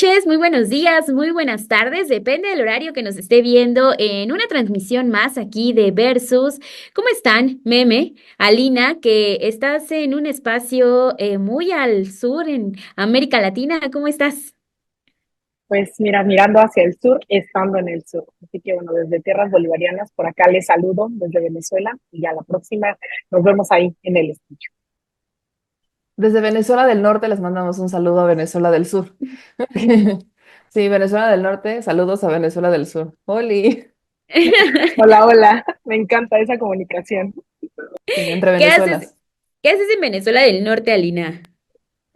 noches, muy buenos días, muy buenas tardes, depende del horario que nos esté viendo en una transmisión más aquí de Versus. ¿Cómo están, Meme? Alina, que estás en un espacio muy al sur en América Latina, ¿cómo estás? Pues mira, mirando hacia el sur, estando en el sur. Así que bueno, desde tierras bolivarianas, por acá les saludo desde Venezuela y a la próxima nos vemos ahí en el estudio. Desde Venezuela del Norte les mandamos un saludo a Venezuela del Sur. Sí, Venezuela del Norte, saludos a Venezuela del Sur. Oli, Hola, hola, me encanta esa comunicación. sí, entre ¿Qué haces? Venezuelas. ¿Qué haces en Venezuela del Norte, Alina?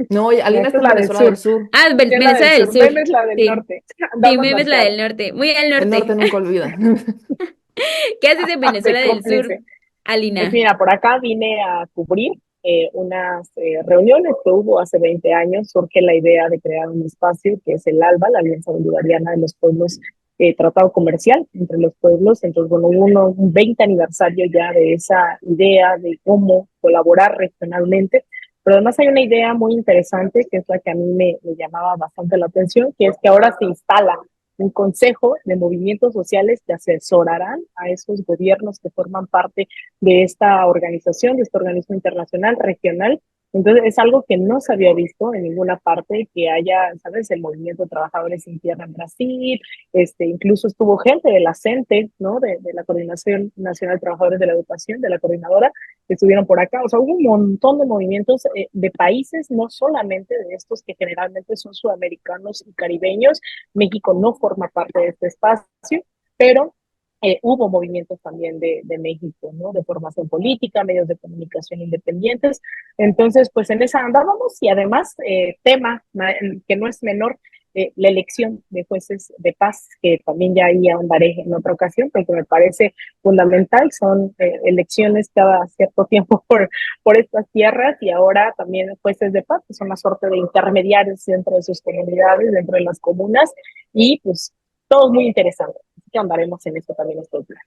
No, oye, Alina Esta está es en la del Venezuela del sur, Sur. Ah, es la del Venezuela del sur, Sur. Meme es la del Sí, norte, sí, andamos Meme es la del marcados. norte, muy al El norte norte. nunca olvida. ¿Qué haces en De Venezuela del Sur, cómplice. Pues Alina? mira, por acá vine a cubrir unas reuniones que hubo hace 20 años. Surge la idea de crear un espacio que es el ALBA, la Alianza Bolivariana de los Pueblos, tratado comercial entre los pueblos. Entonces, bueno, hubo un 20 aniversario ya de esa idea de cómo colaborar regionalmente. Pero además hay una idea muy interesante que es la que a mí me llamaba bastante la atención, que es que ahora se instala un consejo de movimientos sociales que asesorarán a esos gobiernos que forman parte de esta organización, de este organismo internacional, regional. Entonces es algo que no se había visto en ninguna parte, que haya, ¿sabes?, el movimiento de trabajadores sin tierra en Brasil, incluso estuvo gente de la CENTE, ¿no?, de la Coordinación Nacional de Trabajadores de la Educación, de la coordinadora, que estuvieron por acá. O sea, hubo un montón de movimientos de países, no solamente de estos que generalmente son sudamericanos y caribeños. México no forma parte de este espacio, pero hubo movimientos también de México, ¿no? De formación política, medios de comunicación independientes. Entonces, pues en esa andábamos y además, tema que no es menor, la elección de jueces de paz, que también ya ahí ahondaré en otra ocasión, porque me parece fundamental. Son elecciones cada cierto tiempo por estas tierras y ahora también jueces de paz, que son una suerte de intermediarios dentro de sus comunidades, dentro de las comunas y pues todo muy interesante. Así que andaremos en esto también estos días.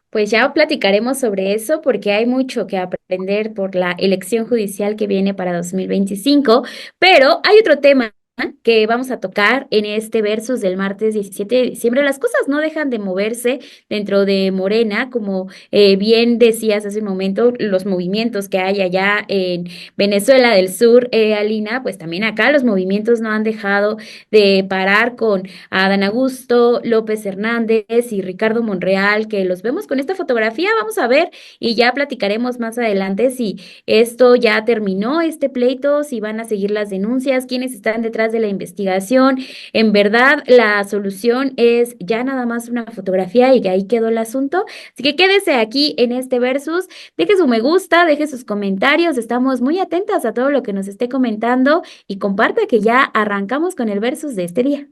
Pues ya platicaremos sobre eso porque hay mucho que aprender por la elección judicial que viene para 2025, pero hay otro tema que vamos a tocar en este versus del martes 17 de diciembre. Las cosas no dejan de moverse dentro de Morena, como bien decías hace un momento, los movimientos que hay allá en Venezuela del Sur, Alina, pues también acá los movimientos no han dejado de parar con Adán Augusto, López Hernández y Ricardo Monreal, que los vemos con esta fotografía. Vamos a ver y ya platicaremos más adelante si esto ya terminó, este pleito, si van a seguir las denuncias, quiénes están detrás de la investigación. En verdad, la solución es ya nada más una fotografía y que ahí quedó el asunto. Así que quédese aquí en este versus, deje su me gusta, deje sus comentarios, estamos muy atentas a todo lo que nos esté comentando y comparta que ya arrancamos con el versus de este día.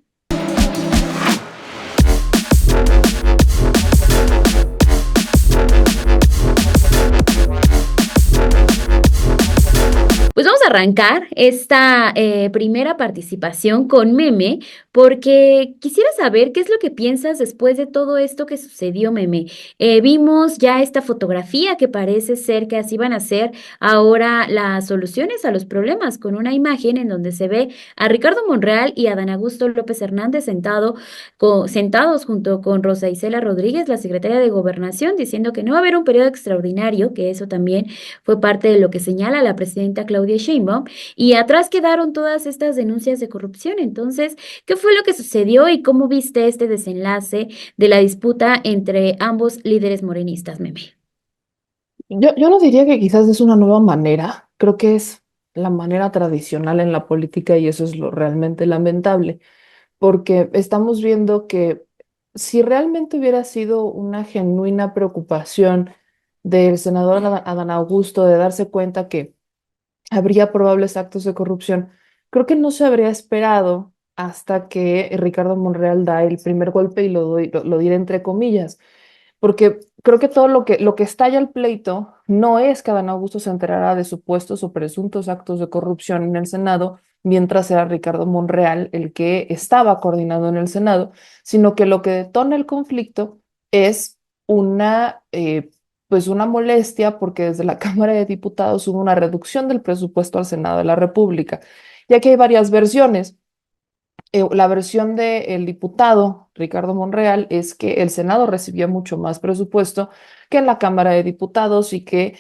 Pues vamos a arrancar esta primera participación con Meme, porque quisiera saber qué es lo que piensas después de todo esto que sucedió, Meme. Vimos ya esta fotografía que parece ser que así van a ser ahora las soluciones a los problemas, con una imagen en donde se ve a Ricardo Monreal y a Dan Augusto López Hernández sentados junto con Rosa Isela Rodríguez, la secretaria de Gobernación, diciendo que no va a haber un periodo extraordinario, que eso también fue parte de lo que señala la presidenta Claudia Sheinbaum, y atrás quedaron todas estas denuncias de corrupción. Entonces, ¿qué fue lo que sucedió y cómo viste este desenlace de la disputa entre ambos líderes morenistas, Meme? Yo no diría que quizás es una nueva manera, creo que es la manera tradicional en la política y eso es lo realmente lamentable, porque estamos viendo que si realmente hubiera sido una genuina preocupación del senador Adán Augusto de darse cuenta que habría probables actos de corrupción. Creo que no se habría esperado hasta que Ricardo Monreal da el primer golpe y lo diré entre comillas, porque creo que todo lo que estalla el pleito no es que Adán Augusto se enterara de supuestos o presuntos actos de corrupción en el Senado, mientras era Ricardo Monreal el que estaba coordinando en el Senado, sino que lo que detona el conflicto es una, pues una molestia porque desde la Cámara de Diputados hubo una reducción del presupuesto al Senado de la República, ya que hay varias versiones. La versión del diputado Ricardo Monreal es que el Senado recibía mucho más presupuesto que en la Cámara de Diputados y que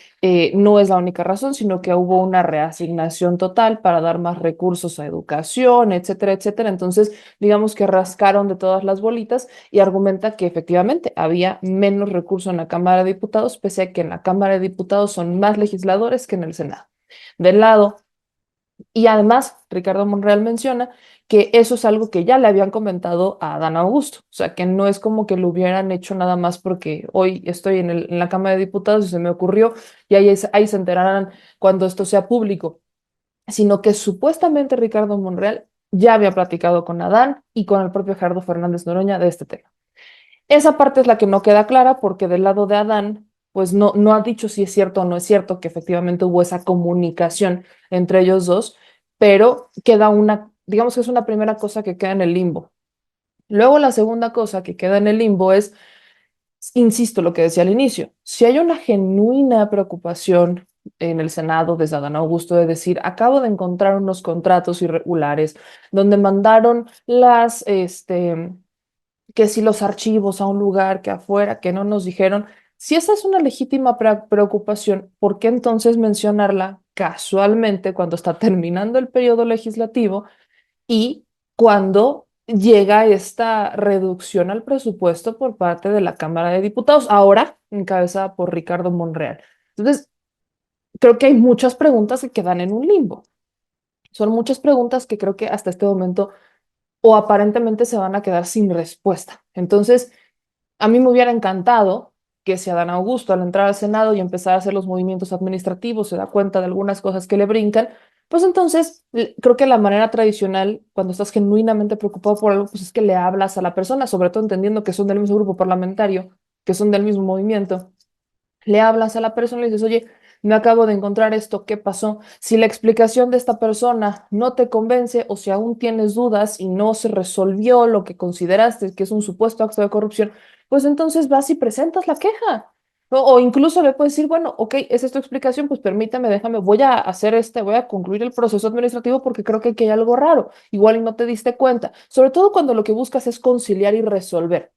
no es la única razón, sino que hubo una reasignación total para dar más recursos a educación, etcétera, etcétera. Entonces, digamos que rascaron de todas las bolitas y argumenta que efectivamente había menos recursos en la Cámara de Diputados, pese a que en la Cámara de Diputados son más legisladores que en el Senado. Del lado y además, Ricardo Monreal menciona que eso es algo que ya le habían comentado a Adán Augusto, o sea, que no es como que lo hubieran hecho nada más porque hoy estoy en la Cámara de Diputados y se me ocurrió y ahí se enterarán cuando esto sea público, sino que supuestamente Ricardo Monreal ya había platicado con Adán y con el propio Gerardo Fernández Noroña de este tema. Esa parte es la que no queda clara porque del lado de Adán, pues no ha dicho si es cierto o no es cierto que efectivamente hubo esa comunicación entre ellos dos, pero queda digamos que es una primera cosa que queda en el limbo. Luego la segunda cosa que queda en el limbo es, insisto, lo que decía al inicio, si hay una genuina preocupación en el Senado desde Adán Augusto de decir, acabo de encontrar unos contratos irregulares donde mandaron que si los archivos a un lugar que afuera, que no nos dijeron, si esa es una legítima preocupación, ¿por qué entonces mencionarla casualmente cuando está terminando el periodo legislativo y cuando llega esta reducción al presupuesto por parte de la Cámara de Diputados, ahora encabezada por Ricardo Monreal? Entonces, creo que hay muchas preguntas que quedan en un limbo. Son muchas preguntas que creo que hasta este momento o aparentemente se van a quedar sin respuesta. Entonces, a mí me hubiera encantado que si Adán Augusto al entrar al Senado y empezar a hacer los movimientos administrativos se da cuenta de algunas cosas que le brincan, pues entonces creo que la manera tradicional, cuando estás genuinamente preocupado por algo, pues es que le hablas a la persona, sobre todo entendiendo que son del mismo grupo parlamentario, que son del mismo movimiento. Le hablas a la persona y le dices, oye, me acabo de encontrar esto, ¿qué pasó? Si la explicación de esta persona no te convence o si aún tienes dudas y no se resolvió lo que consideraste que es un supuesto acto de corrupción, pues entonces vas y presentas la queja. O incluso le puedes decir, bueno, ok, esa es tu explicación, pues permítame, déjame, voy a concluir el proceso administrativo porque creo que aquí hay algo raro. Igual y no te diste cuenta. Sobre todo cuando lo que buscas es conciliar y resolver.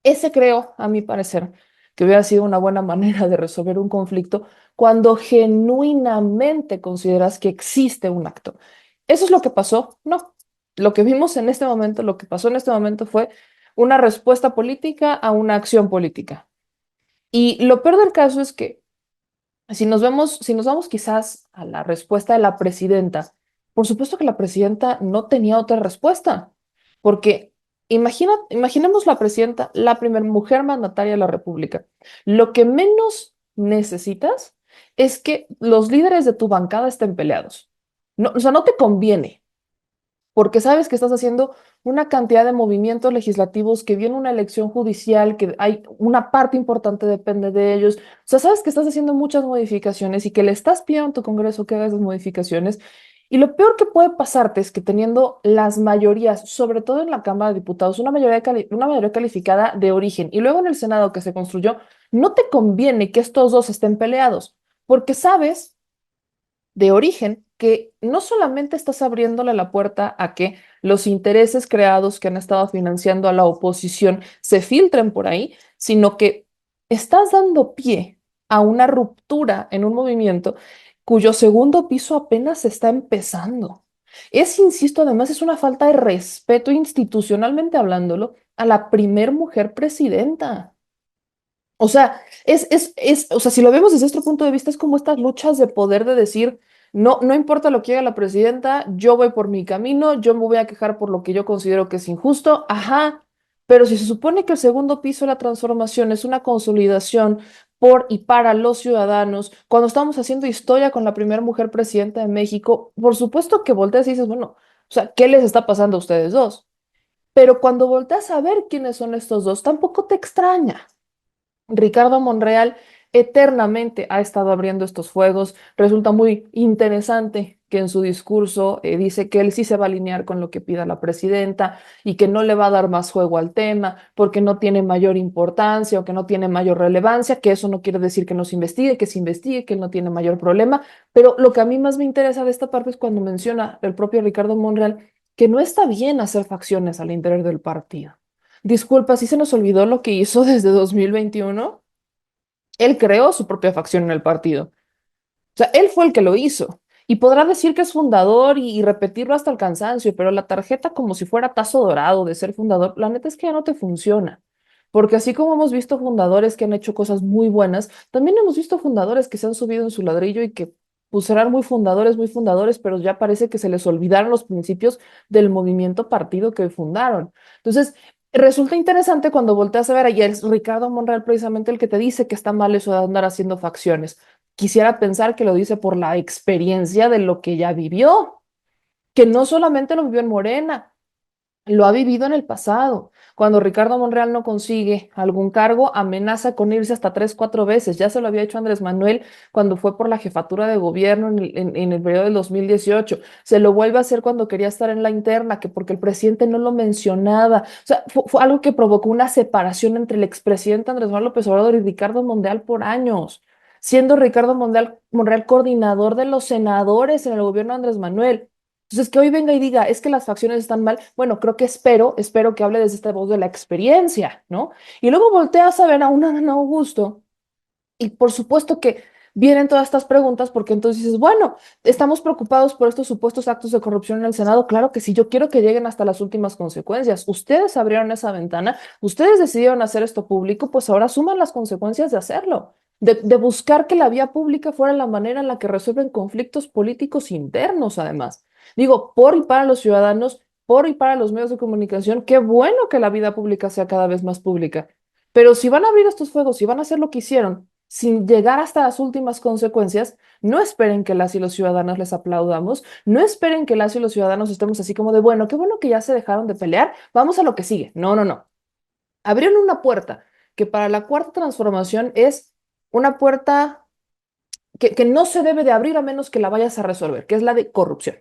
Ese creo, a mi parecer, que hubiera sido una buena manera de resolver un conflicto cuando genuinamente consideras que existe un acto. ¿Eso es lo que pasó? No. Lo que vimos en este momento, lo que pasó en este momento fue una respuesta política a una acción política. Y lo peor del caso es que si nos vamos quizás a la respuesta de la presidenta, por supuesto que la presidenta no tenía otra respuesta, porque imaginemos la presidenta, la primera mujer mandataria de la República. Lo que menos necesitas es que los líderes de tu bancada estén peleados. No, o sea, no te conviene porque sabes que estás haciendo una cantidad de movimientos legislativos, que viene una elección judicial, que hay una parte importante depende de ellos. O sea, sabes que estás haciendo muchas modificaciones y que le estás pidiendo a tu Congreso que haga esas modificaciones. Y lo peor que puede pasarte es que teniendo las mayorías, sobre todo en la Cámara de Diputados, una mayoría calificada de origen, y luego en el Senado que se construyó, no te conviene que estos dos estén peleados, porque sabes de origen que no solamente estás abriéndole la puerta a que los intereses creados que han estado financiando a la oposición se filtren por ahí, sino que estás dando pie a una ruptura en un movimiento cuyo segundo piso apenas está empezando. Insisto, además es una falta de respeto institucionalmente hablándolo a la primer mujer presidenta. O sea, o sea, si lo vemos desde este punto de vista, es como estas luchas de poder de decir, no importa lo que haga la presidenta, yo voy por mi camino, yo me voy a quejar por lo que yo considero que es injusto, ajá, pero si se supone que el segundo piso de la transformación es una consolidación por y para los ciudadanos, cuando estamos haciendo historia con la primera mujer presidenta de México, por supuesto que volteas y dices, bueno, o sea, ¿qué les está pasando a ustedes dos? Pero cuando volteas a ver quiénes son estos dos, tampoco te extraña. Ricardo Monreal eternamente ha estado abriendo estos fuegos. Resulta muy interesante que en su discurso dice que él sí se va a alinear con lo que pida la presidenta y que no le va a dar más juego al tema porque no tiene mayor importancia o que no tiene mayor relevancia, que eso no quiere decir que no se investigue, que él no tiene mayor problema. Pero lo que a mí más me interesa de esta parte es cuando menciona el propio Ricardo Monreal que no está bien hacer facciones al interior del partido. Disculpa, si se nos olvidó lo que hizo desde 2021. Él creó su propia facción en el partido. O sea, él fue el que lo hizo. Y podrá decir que es fundador y repetirlo hasta el cansancio, pero la tarjeta como si fuera tazo dorado de ser fundador, la neta es que ya no te funciona. Porque así como hemos visto fundadores que han hecho cosas muy buenas, también hemos visto fundadores que se han subido en su ladrillo y que pues serán muy fundadores, pero ya parece que se les olvidaron los principios del movimiento partido que fundaron. Entonces, resulta interesante cuando volteas a ver, y es Ricardo Monreal precisamente el que te dice que está mal eso de andar haciendo facciones. Quisiera pensar que lo dice por la experiencia de lo que ya vivió, que no solamente lo vivió en Morena, lo ha vivido en el pasado. Cuando Ricardo Monreal no consigue algún cargo, amenaza con irse hasta 3, 4 veces. Ya se lo había hecho Andrés Manuel cuando fue por la jefatura de gobierno en el periodo del 2018. Se lo vuelve a hacer cuando quería estar en la interna, que porque el presidente no lo mencionaba. O sea, fue algo que provocó una separación entre el expresidente Andrés Manuel López Obrador y Ricardo Monreal por años, siendo Ricardo Monreal coordinador de los senadores en el gobierno de Andrés Manuel. Entonces, que hoy venga y diga, es que las facciones están mal, bueno, creo que espero que hable desde esta voz de la experiencia, ¿no? Y luego volteas a ver a una Ana Augusto y por supuesto que vienen todas estas preguntas porque entonces dices, bueno, estamos preocupados por estos supuestos actos de corrupción en el Senado. Claro que sí, yo quiero que lleguen hasta las últimas consecuencias. Ustedes abrieron esa ventana, ustedes decidieron hacer esto público, pues ahora asuman las consecuencias de hacerlo, de buscar que la vía pública fuera la manera en la que resuelven conflictos políticos internos, además. Digo, por y para los ciudadanos, por y para los medios de comunicación, qué bueno que la vida pública sea cada vez más pública. Pero si van a abrir estos fuegos, si van a hacer lo que hicieron, sin llegar hasta las últimas consecuencias, no esperen que las y los ciudadanos les aplaudamos, no esperen que las y los ciudadanos estemos así como de, bueno, qué bueno que ya se dejaron de pelear, vamos a lo que sigue. No, no, no. Abrieron una puerta que para la cuarta transformación es una puerta que no se debe de abrir a menos que la vayas a resolver, que es la de corrupción.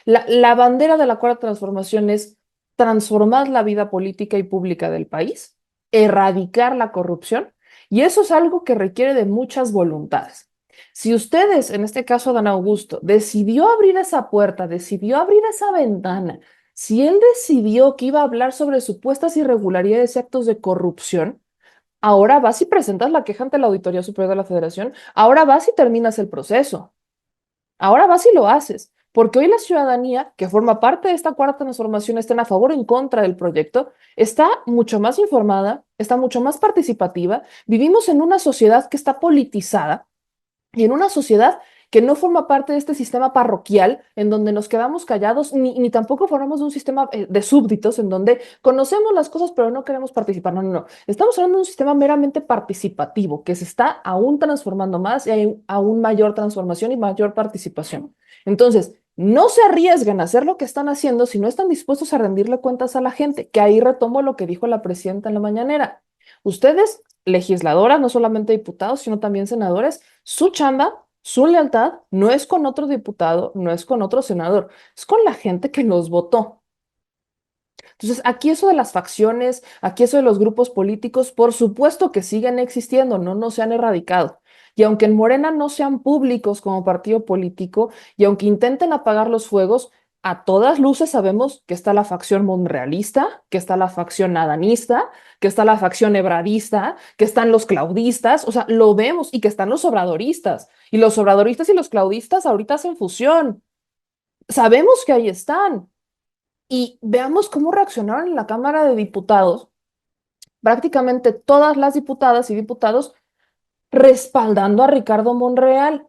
La bandera de la cuarta transformación es transformar la vida política y pública del país, erradicar la corrupción, y eso es algo que requiere de muchas voluntades. Si ustedes, en este caso Dan Augusto, decidió abrir esa puerta, decidió abrir esa ventana, si él decidió que iba a hablar sobre supuestas irregularidades y actos de corrupción, ahora vas y presentas la queja ante la Auditoría Superior de la Federación, ahora vas y terminas el proceso. Ahora vas y lo haces, porque hoy la ciudadanía que forma parte de esta cuarta transformación, estén a favor o en contra del proyecto, está mucho más informada, está mucho más participativa. Vivimos en una sociedad que está politizada y en una sociedad que no forma parte de este sistema parroquial en donde nos quedamos callados, ni tampoco formamos un sistema de súbditos en donde conocemos las cosas pero no queremos participar. No, no, no. Estamos hablando de un sistema meramente participativo que se está aún transformando más y hay aún mayor transformación y mayor participación. Entonces, no se arriesguen a hacer lo que están haciendo si no están dispuestos a rendirle cuentas a la gente, que ahí retomo lo que dijo la presidenta en la mañanera. Ustedes, legisladoras, no solamente diputados, sino también senadores, su chamba, su lealtad no es con otro diputado, no es con otro senador, es con la gente que nos votó. Entonces, aquí eso de las facciones, aquí eso de los grupos políticos, por supuesto que siguen existiendo, no se han erradicado. Y aunque en Morena no sean públicos como partido político, y aunque intenten apagar los fuegos, a todas luces sabemos que está la facción monrealista, que está la facción adanista, que está la facción ebradista, que están los claudistas, o sea, lo vemos, y que están los obradoristas. Y los obradoristas y los claudistas ahorita hacen fusión. Sabemos que ahí están. Y veamos cómo reaccionaron en la Cámara de Diputados, prácticamente todas las diputadas y diputados respaldando a Ricardo Monreal.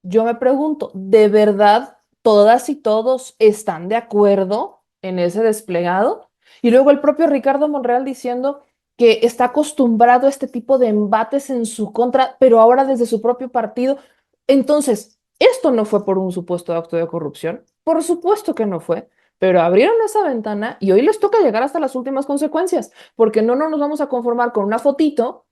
Yo me pregunto, ¿de verdad todas y todos están de acuerdo en ese desplegado? Y luego el propio Ricardo Monreal diciendo que está acostumbrado a este tipo de embates en su contra, pero ahora desde su propio partido. Entonces, ¿esto no fue por un supuesto acto de corrupción? Por supuesto que no fue, pero abrieron esa ventana y hoy les toca llegar hasta las últimas consecuencias, porque no nos vamos a conformar con una fotito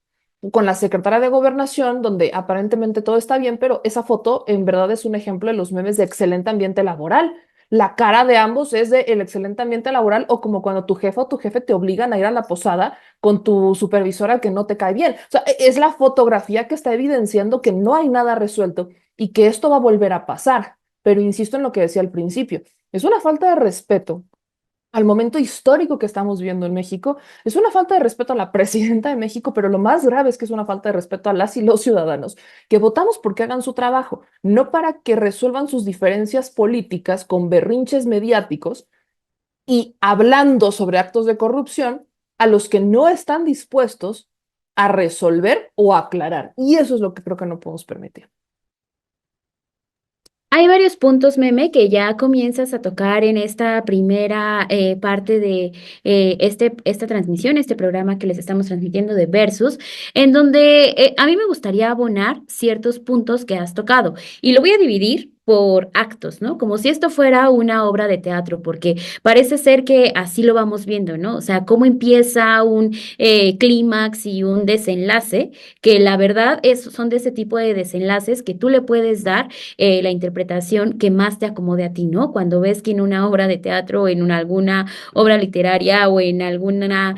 con la secretaria de Gobernación, donde aparentemente todo está bien, pero esa foto en verdad es un ejemplo de los memes de excelente ambiente laboral. La cara de ambos es de el excelente ambiente laboral o como cuando tu jefa o tu jefe te obligan a ir a la posada con tu supervisora que no te cae bien. O sea, es la fotografía que está evidenciando que no hay nada resuelto y que esto va a volver a pasar. Pero insisto en lo que decía al principio. Es una falta de respeto al momento histórico que estamos viendo en México. Es una falta de respeto a la presidenta de México, pero lo más grave es que es una falta de respeto a las y los ciudadanos que votamos porque hagan su trabajo, no para que resuelvan sus diferencias políticas con berrinches mediáticos y hablando sobre actos de corrupción a los que no están dispuestos a resolver o aclarar. Y eso es lo que creo que no podemos permitir. Hay varios puntos, Meme, que ya comienzas a tocar en esta primera parte de esta transmisión, este programa que les estamos transmitiendo de Versus, en donde a mí me gustaría abonar ciertos puntos que has tocado y lo voy a dividir por actos, ¿no? Como si esto fuera una obra de teatro, porque parece ser que así lo vamos viendo, ¿no? O sea, cómo empieza un clímax y un desenlace, que la verdad son de ese tipo de desenlaces que tú le puedes dar la interpretación que más te acomode a ti, ¿no? Cuando ves que en una obra de teatro, alguna obra literaria o en alguna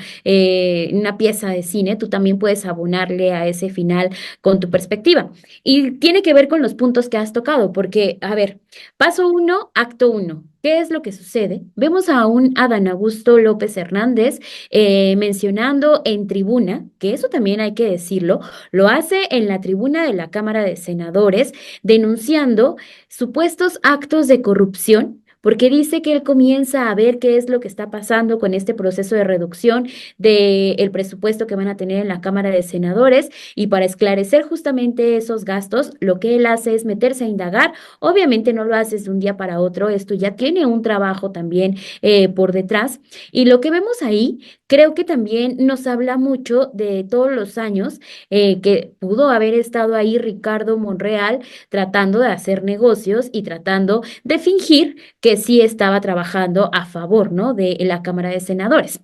una pieza de cine, tú también puedes abonarle a ese final con tu perspectiva. Y tiene que ver con los puntos que has tocado, porque, a ver, paso uno, acto uno. ¿Qué es lo que sucede? Vemos a un Adán Augusto López Hernández mencionando en tribuna, que eso también hay que decirlo, lo hace en la tribuna de la Cámara de Senadores, denunciando supuestos actos de corrupción, porque dice que él comienza a ver qué es lo que está pasando con este proceso de reducción del presupuesto que van a tener en la Cámara de Senadores y para esclarecer justamente esos gastos, lo que él hace es meterse a indagar. Obviamente no lo haces de un día para otro, esto ya tiene un trabajo también por detrás y lo que vemos ahí creo que también nos habla mucho de todos los años que pudo haber estado ahí Ricardo Monreal tratando de hacer negocios y tratando de fingir que sí estaba trabajando a favor, ¿no? De la Cámara de Senadores.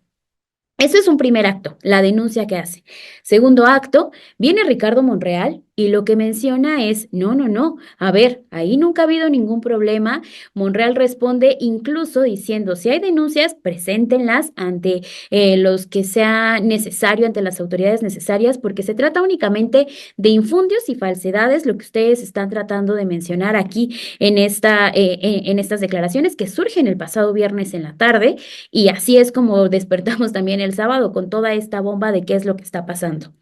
Eso es un primer acto, la denuncia que hace. Segundo acto, viene Ricardo Monreal y lo que menciona es, no, no, no, a ver, ahí nunca ha habido ningún problema. Monreal responde incluso diciendo, si hay denuncias, preséntenlas ante los que sea necesario, ante las autoridades necesarias, porque se trata únicamente de infundios y falsedades, lo que ustedes están tratando de mencionar aquí en estas declaraciones que surgen el pasado viernes en la tarde y así es como despertamos también el sábado con toda esta bomba de qué es lo que está pasando.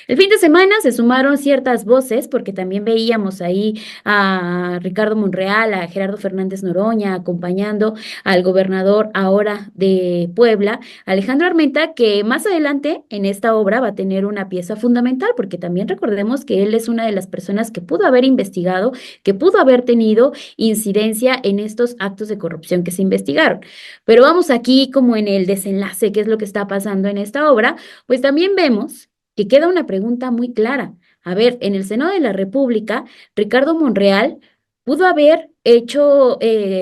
El fin de semana se sumaron ciertas voces porque también veíamos ahí a Ricardo Monreal, a Gerardo Fernández Noroña, acompañando al gobernador ahora de Puebla, Alejandro Armenta, que más adelante en esta obra va a tener una pieza fundamental porque también recordemos que él es una de las personas que pudo haber investigado, que pudo haber tenido incidencia en estos actos de corrupción que se investigaron. Pero vamos aquí como en el desenlace, qué es lo que está pasando en esta obra, pues también vemos que queda una pregunta muy clara. A ver, en el Senado de la República, Ricardo Monreal pudo haber hecho,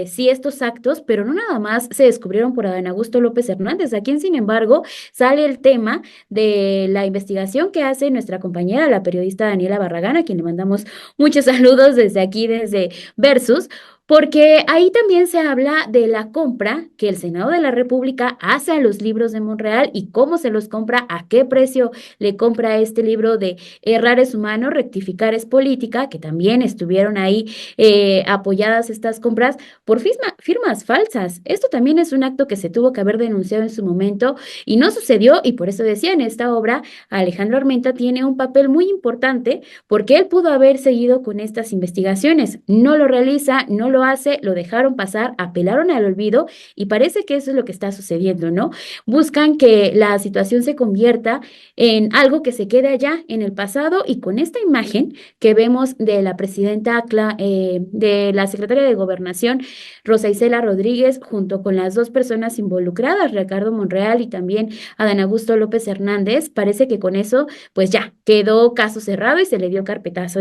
sí, estos actos, pero no nada más se descubrieron por Adán Augusto López Hernández, a quien, sin embargo, sale el tema de la investigación que hace nuestra compañera, la periodista Daniela Barragán, a quien le mandamos muchos saludos desde aquí, desde Versus, porque ahí también se habla de la compra que el Senado de la República hace a los libros de Monreal y cómo se los compra, a qué precio le compra este libro de Errar es humano, rectificar es política, que también estuvieron ahí apoyadas estas compras por firmas falsas. Esto también es un acto que se tuvo que haber denunciado en su momento y no sucedió y por eso decía en esta obra Alejandro Armenta tiene un papel muy importante porque él pudo haber seguido con estas investigaciones. No lo realiza, no lo hace, lo dejaron pasar, apelaron al olvido y parece que eso es lo que está sucediendo, ¿no? Buscan que la situación se convierta en algo que se quede allá en el pasado y con esta imagen que vemos de la presidenta, de la secretaria de Gobernación, Rosa Isela Rodríguez, junto con las dos personas involucradas, Ricardo Monreal y también Adán Augusto López Hernández, parece que con eso, pues ya quedó caso cerrado y se le dio carpetazo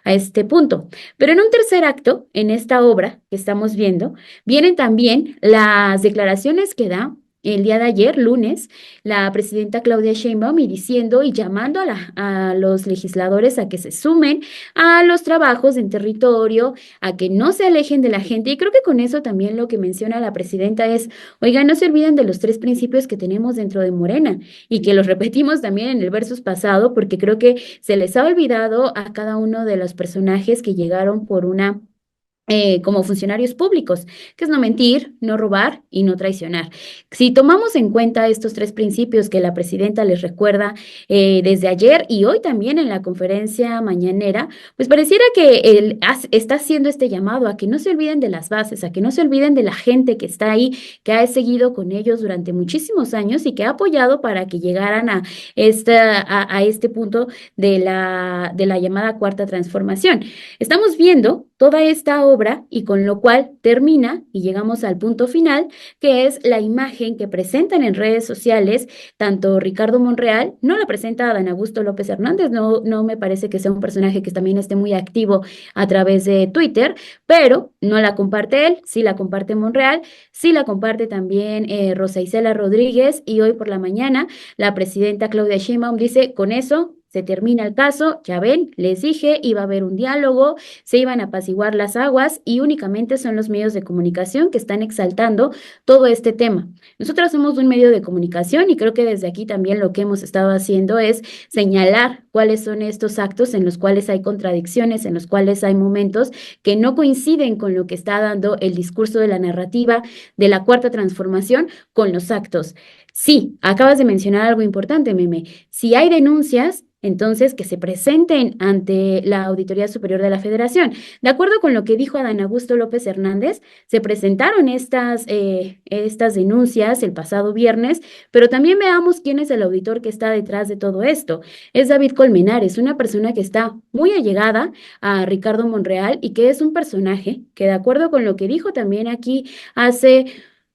a este punto. Pero en un tercer acto, en esta obra que estamos viendo, vienen también las declaraciones que da el día de ayer, lunes, la presidenta Claudia Sheinbaum y diciendo y llamando a los legisladores a que se sumen a los trabajos en territorio, a que no se alejen de la gente. Y creo que con eso también lo que menciona la presidenta es, oiga, no se olviden de los tres principios que tenemos dentro de Morena y que los repetimos también en el versus pasado, porque creo que se les ha olvidado a cada uno de los personajes que llegaron por una como funcionarios públicos, que es no mentir, no robar y no traicionar. Si tomamos en cuenta estos tres principios que la presidenta les recuerda desde ayer y hoy también en la conferencia mañanera, pues pareciera que él está haciendo este llamado a que no se olviden de las bases, a que no se olviden de la gente que está ahí, que ha seguido con ellos durante muchísimos años y que ha apoyado para que llegaran a este punto de la llamada cuarta transformación. Estamos viendo toda esta obra y con lo cual termina y llegamos al punto final, que es la imagen que presentan en redes sociales, tanto Ricardo Monreal, no la presenta Adán Augusto López Hernández, no me parece que sea un personaje que también esté muy activo a través de Twitter, pero no la comparte él, sí la comparte Monreal, sí la comparte también Rosa Isela Rodríguez y hoy por la mañana la presidenta Claudia Sheinbaum dice, con eso se termina el caso, ya ven, les dije, iba a haber un diálogo, se iban a apaciguar las aguas y únicamente son los medios de comunicación que están exaltando todo este tema. Nosotros somos un medio de comunicación y creo que desde aquí también lo que hemos estado haciendo es señalar cuáles son estos actos en los cuales hay contradicciones, en los cuales hay momentos que no coinciden con lo que está dando el discurso de la narrativa de la cuarta transformación con los actos. Sí, acabas de mencionar algo importante, Meme. Si hay denuncias, entonces que se presenten ante la Auditoría Superior de la Federación. De acuerdo con lo que dijo Adán Augusto López Hernández, se presentaron estas denuncias el pasado viernes, pero también veamos quién es el auditor que está detrás de todo esto. Es David Colmenares, una persona que está muy allegada a Ricardo Monreal y que es un personaje que, de acuerdo con lo que dijo también aquí hace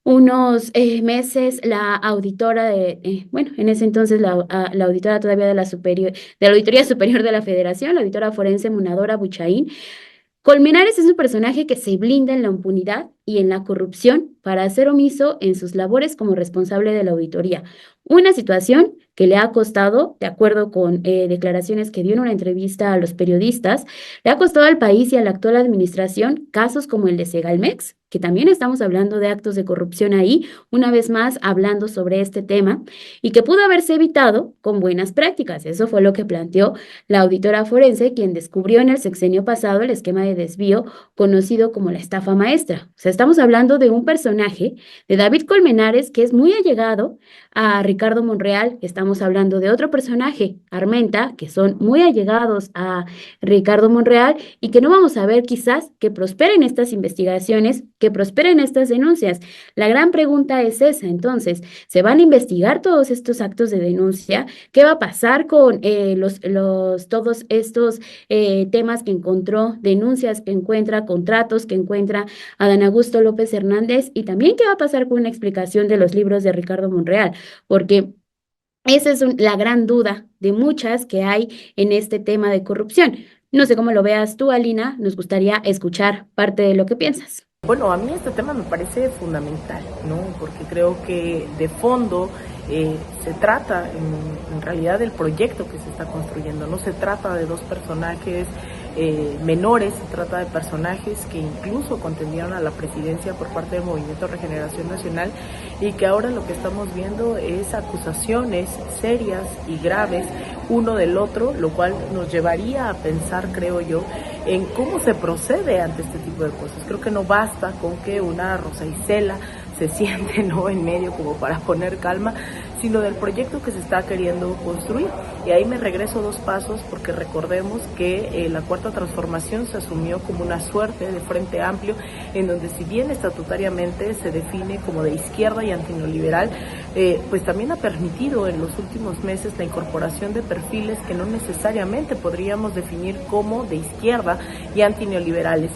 unos meses, la auditora bueno, en ese entonces la auditora todavía de la Auditoría Superior de la Federación, la auditora forense Munadora Buchaín, Colmenares es un personaje que se blinda en la impunidad y en la corrupción para hacer omiso en sus labores como responsable de la auditoría. Una situación que le ha costado, de acuerdo con declaraciones que dio en una entrevista a los periodistas, le ha costado al país y a la actual administración casos como el de Segalmex, que también estamos hablando de actos de corrupción ahí, una vez más hablando sobre este tema, y que pudo haberse evitado con buenas prácticas. Eso fue lo que planteó la auditora forense, quien descubrió en el sexenio pasado el esquema de desvío conocido como la estafa maestra. O sea, estamos hablando de un personaje, de David Colmenares, que es muy allegado a Ricardo Monreal. Estamos hablando de otro personaje, Armenta, que son muy allegados a Ricardo Monreal y que no vamos a ver quizás que prosperen estas investigaciones, que prosperen estas denuncias. La gran pregunta es esa, entonces, ¿se van a investigar todos estos actos de denuncia? ¿Qué va a pasar con todos estos temas que encontró, denuncias que encuentra, contratos que encuentra Adán Augusto López Hernández? Y también qué va a pasar con una explicación de los libros de Ricardo Monreal, porque esa es la gran duda de muchas que hay en este tema de corrupción. No sé cómo lo veas tú, Alina, nos gustaría escuchar parte de lo que piensas. Bueno, a mí este tema me parece fundamental, ¿no? Porque creo que de fondo se trata en realidad del proyecto que se está construyendo. No se trata de dos personajes menores, se trata de personajes que incluso contendieron a la presidencia por parte del Movimiento Regeneración Nacional y que ahora lo que estamos viendo es acusaciones serias y graves uno del otro, lo cual nos llevaría a pensar, creo yo, en cómo se procede ante este tipo de cosas. Creo que no basta con que una Rosa Isela se siente, ¿no?, en medio como para poner calma, sino del proyecto que se está queriendo construir. Y ahí me regreso 2 pasos, porque recordemos que la cuarta transformación se asumió como una suerte de frente amplio, en donde si bien estatutariamente se define como de izquierda y antineoliberal, pues también ha permitido en los últimos meses la incorporación de perfiles que no necesariamente podríamos definir como de izquierda y antineoliberales.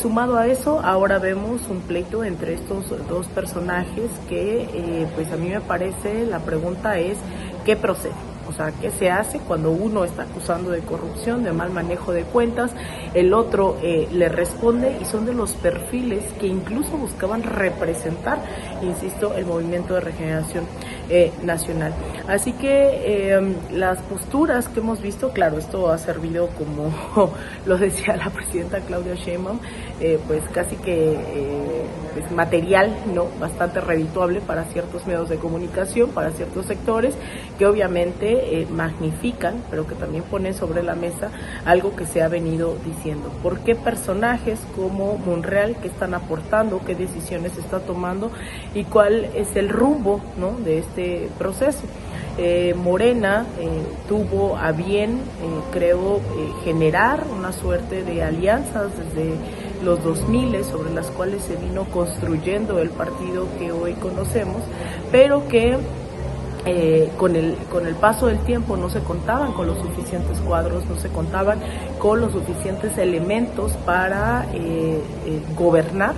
Sumado a eso, ahora vemos un pleito entre estos dos personajes que, pues a mí me parece, la pregunta es, ¿qué procede? O sea, ¿qué se hace cuando uno está acusando de corrupción, de mal manejo de cuentas? El otro le responde, y son de los perfiles que incluso buscaban representar, insisto, el Movimiento de Regeneración Nacional. Así que las posturas que hemos visto, claro, esto ha servido, como lo decía la presidenta Claudia Sheinbaum, pues casi que pues, material, ¿no? Bastante redituable para ciertos medios de comunicación, para ciertos sectores, que obviamente magnifican, pero que también ponen sobre la mesa algo que se ha venido diciendo. ¿Por qué personajes como Monreal, qué están aportando, qué decisiones está tomando y cuál es el rumbo, ¿no?, de este proceso? Morena tuvo a bien, creo, generar una suerte de alianzas desde los 2000 sobre las cuales se vino construyendo el partido que hoy conocemos, pero que con el paso del tiempo no se contaban con los suficientes cuadros, no se contaban con los suficientes elementos para gobernar,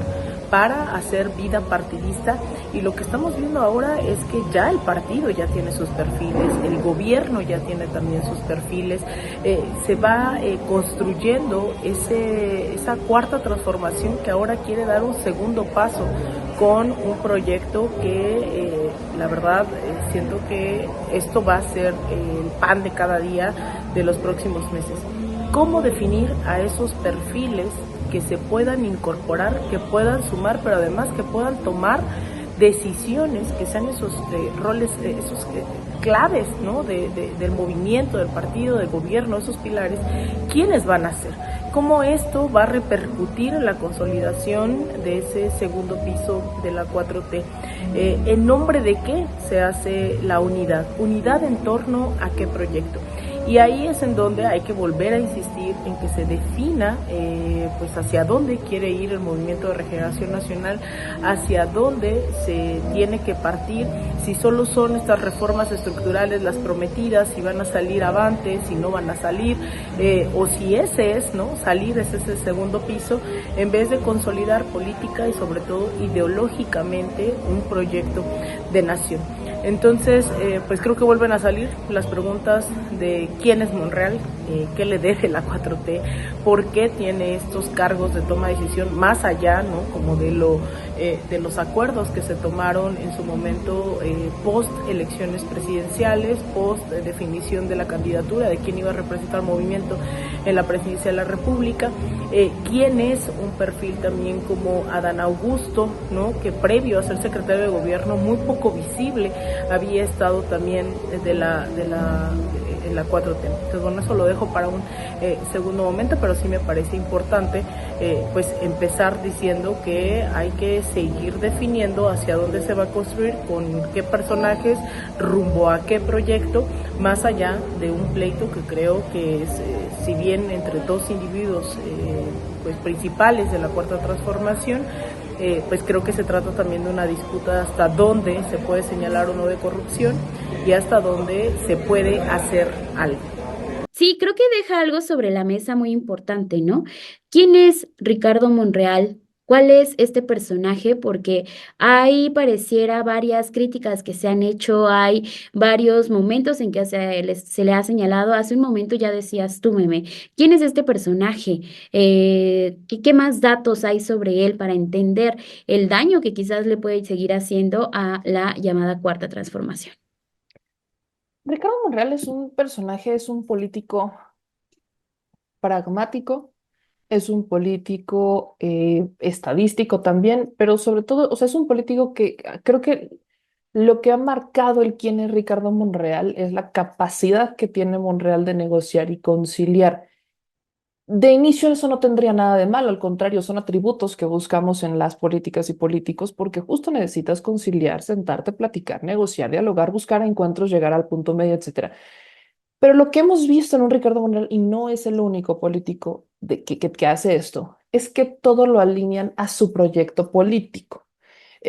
para hacer vida partidista, y lo que estamos viendo ahora es que ya el partido ya tiene sus perfiles, el gobierno ya tiene también sus perfiles, se va construyendo esa cuarta transformación que ahora quiere dar un segundo paso con un proyecto que la verdad siento que esto va a ser el pan de cada día de los próximos meses. ¿Cómo definir a esos perfiles que se puedan incorporar, que puedan sumar, pero además que puedan tomar decisiones, que sean esos roles, esos claves, ¿no?, del movimiento, del partido, del gobierno, esos pilares? ¿Quiénes van a ser? ¿Cómo esto va a repercutir en la consolidación de ese segundo piso de la 4T? ¿En nombre de qué se hace la unidad? ¿Unidad en torno a qué proyecto? Y ahí es en donde hay que volver a insistir en que se defina pues hacia dónde quiere ir el Movimiento de Regeneración Nacional, hacia dónde se tiene que partir, si solo son estas reformas estructurales las prometidas, si van a salir avante, si no van a salir, o si ese es, ¿no?, salir, ese es el segundo piso, en vez de consolidar política y sobre todo ideológicamente un proyecto de nación. Entonces, pues creo que vuelven a salir las preguntas de quién es Monreal, qué le debe la 4T, por qué tiene estos cargos de toma de decisión más allá, ¿no?, como de los acuerdos que se tomaron en su momento post elecciones presidenciales, post definición de la candidatura de quién iba a representar al movimiento en la presidencia de la República, quién es un perfil también como Adán Augusto, ¿no?, que previo a ser secretario de gobierno, muy poco visible, había estado también en la 4T. Entonces, bueno, eso lo dejo para un segundo momento, pero sí me parece importante pues empezar diciendo que hay que seguir definiendo hacia dónde se va a construir, con qué personajes, rumbo a qué proyecto, más allá de un pleito que creo que es, si bien entre dos individuos pues principales de la cuarta transformación, pues creo que se trata también de una disputa hasta dónde se puede señalar o no de corrupción y hasta dónde se puede hacer algo. Sí, creo que deja algo sobre la mesa muy importante, ¿no? ¿Quién es Ricardo Monreal? ¿Cuál es este personaje? Porque hay, pareciera, varias críticas que se han hecho, hay varios momentos en que se le ha señalado. Hace un momento ya decías tú, Meme, ¿quién es este personaje? ¿Qué más datos hay sobre él para entender el daño que quizás le puede seguir haciendo a la llamada cuarta transformación? Ricardo Monreal es un personaje, es un político pragmático, es un político estadístico también, pero sobre todo, o sea, es un político que creo que lo que ha marcado el quién es Ricardo Monreal es la capacidad que tiene Monreal de negociar y conciliar. De inicio eso no tendría nada de malo, al contrario, son atributos que buscamos en las políticas y políticos porque justo necesitas conciliar, sentarte, platicar, negociar, dialogar, buscar encuentros, llegar al punto medio, etcétera. Pero lo que hemos visto en un Ricardo Monreal, y no es el único político que hace esto, es que todo lo alinean a su proyecto político.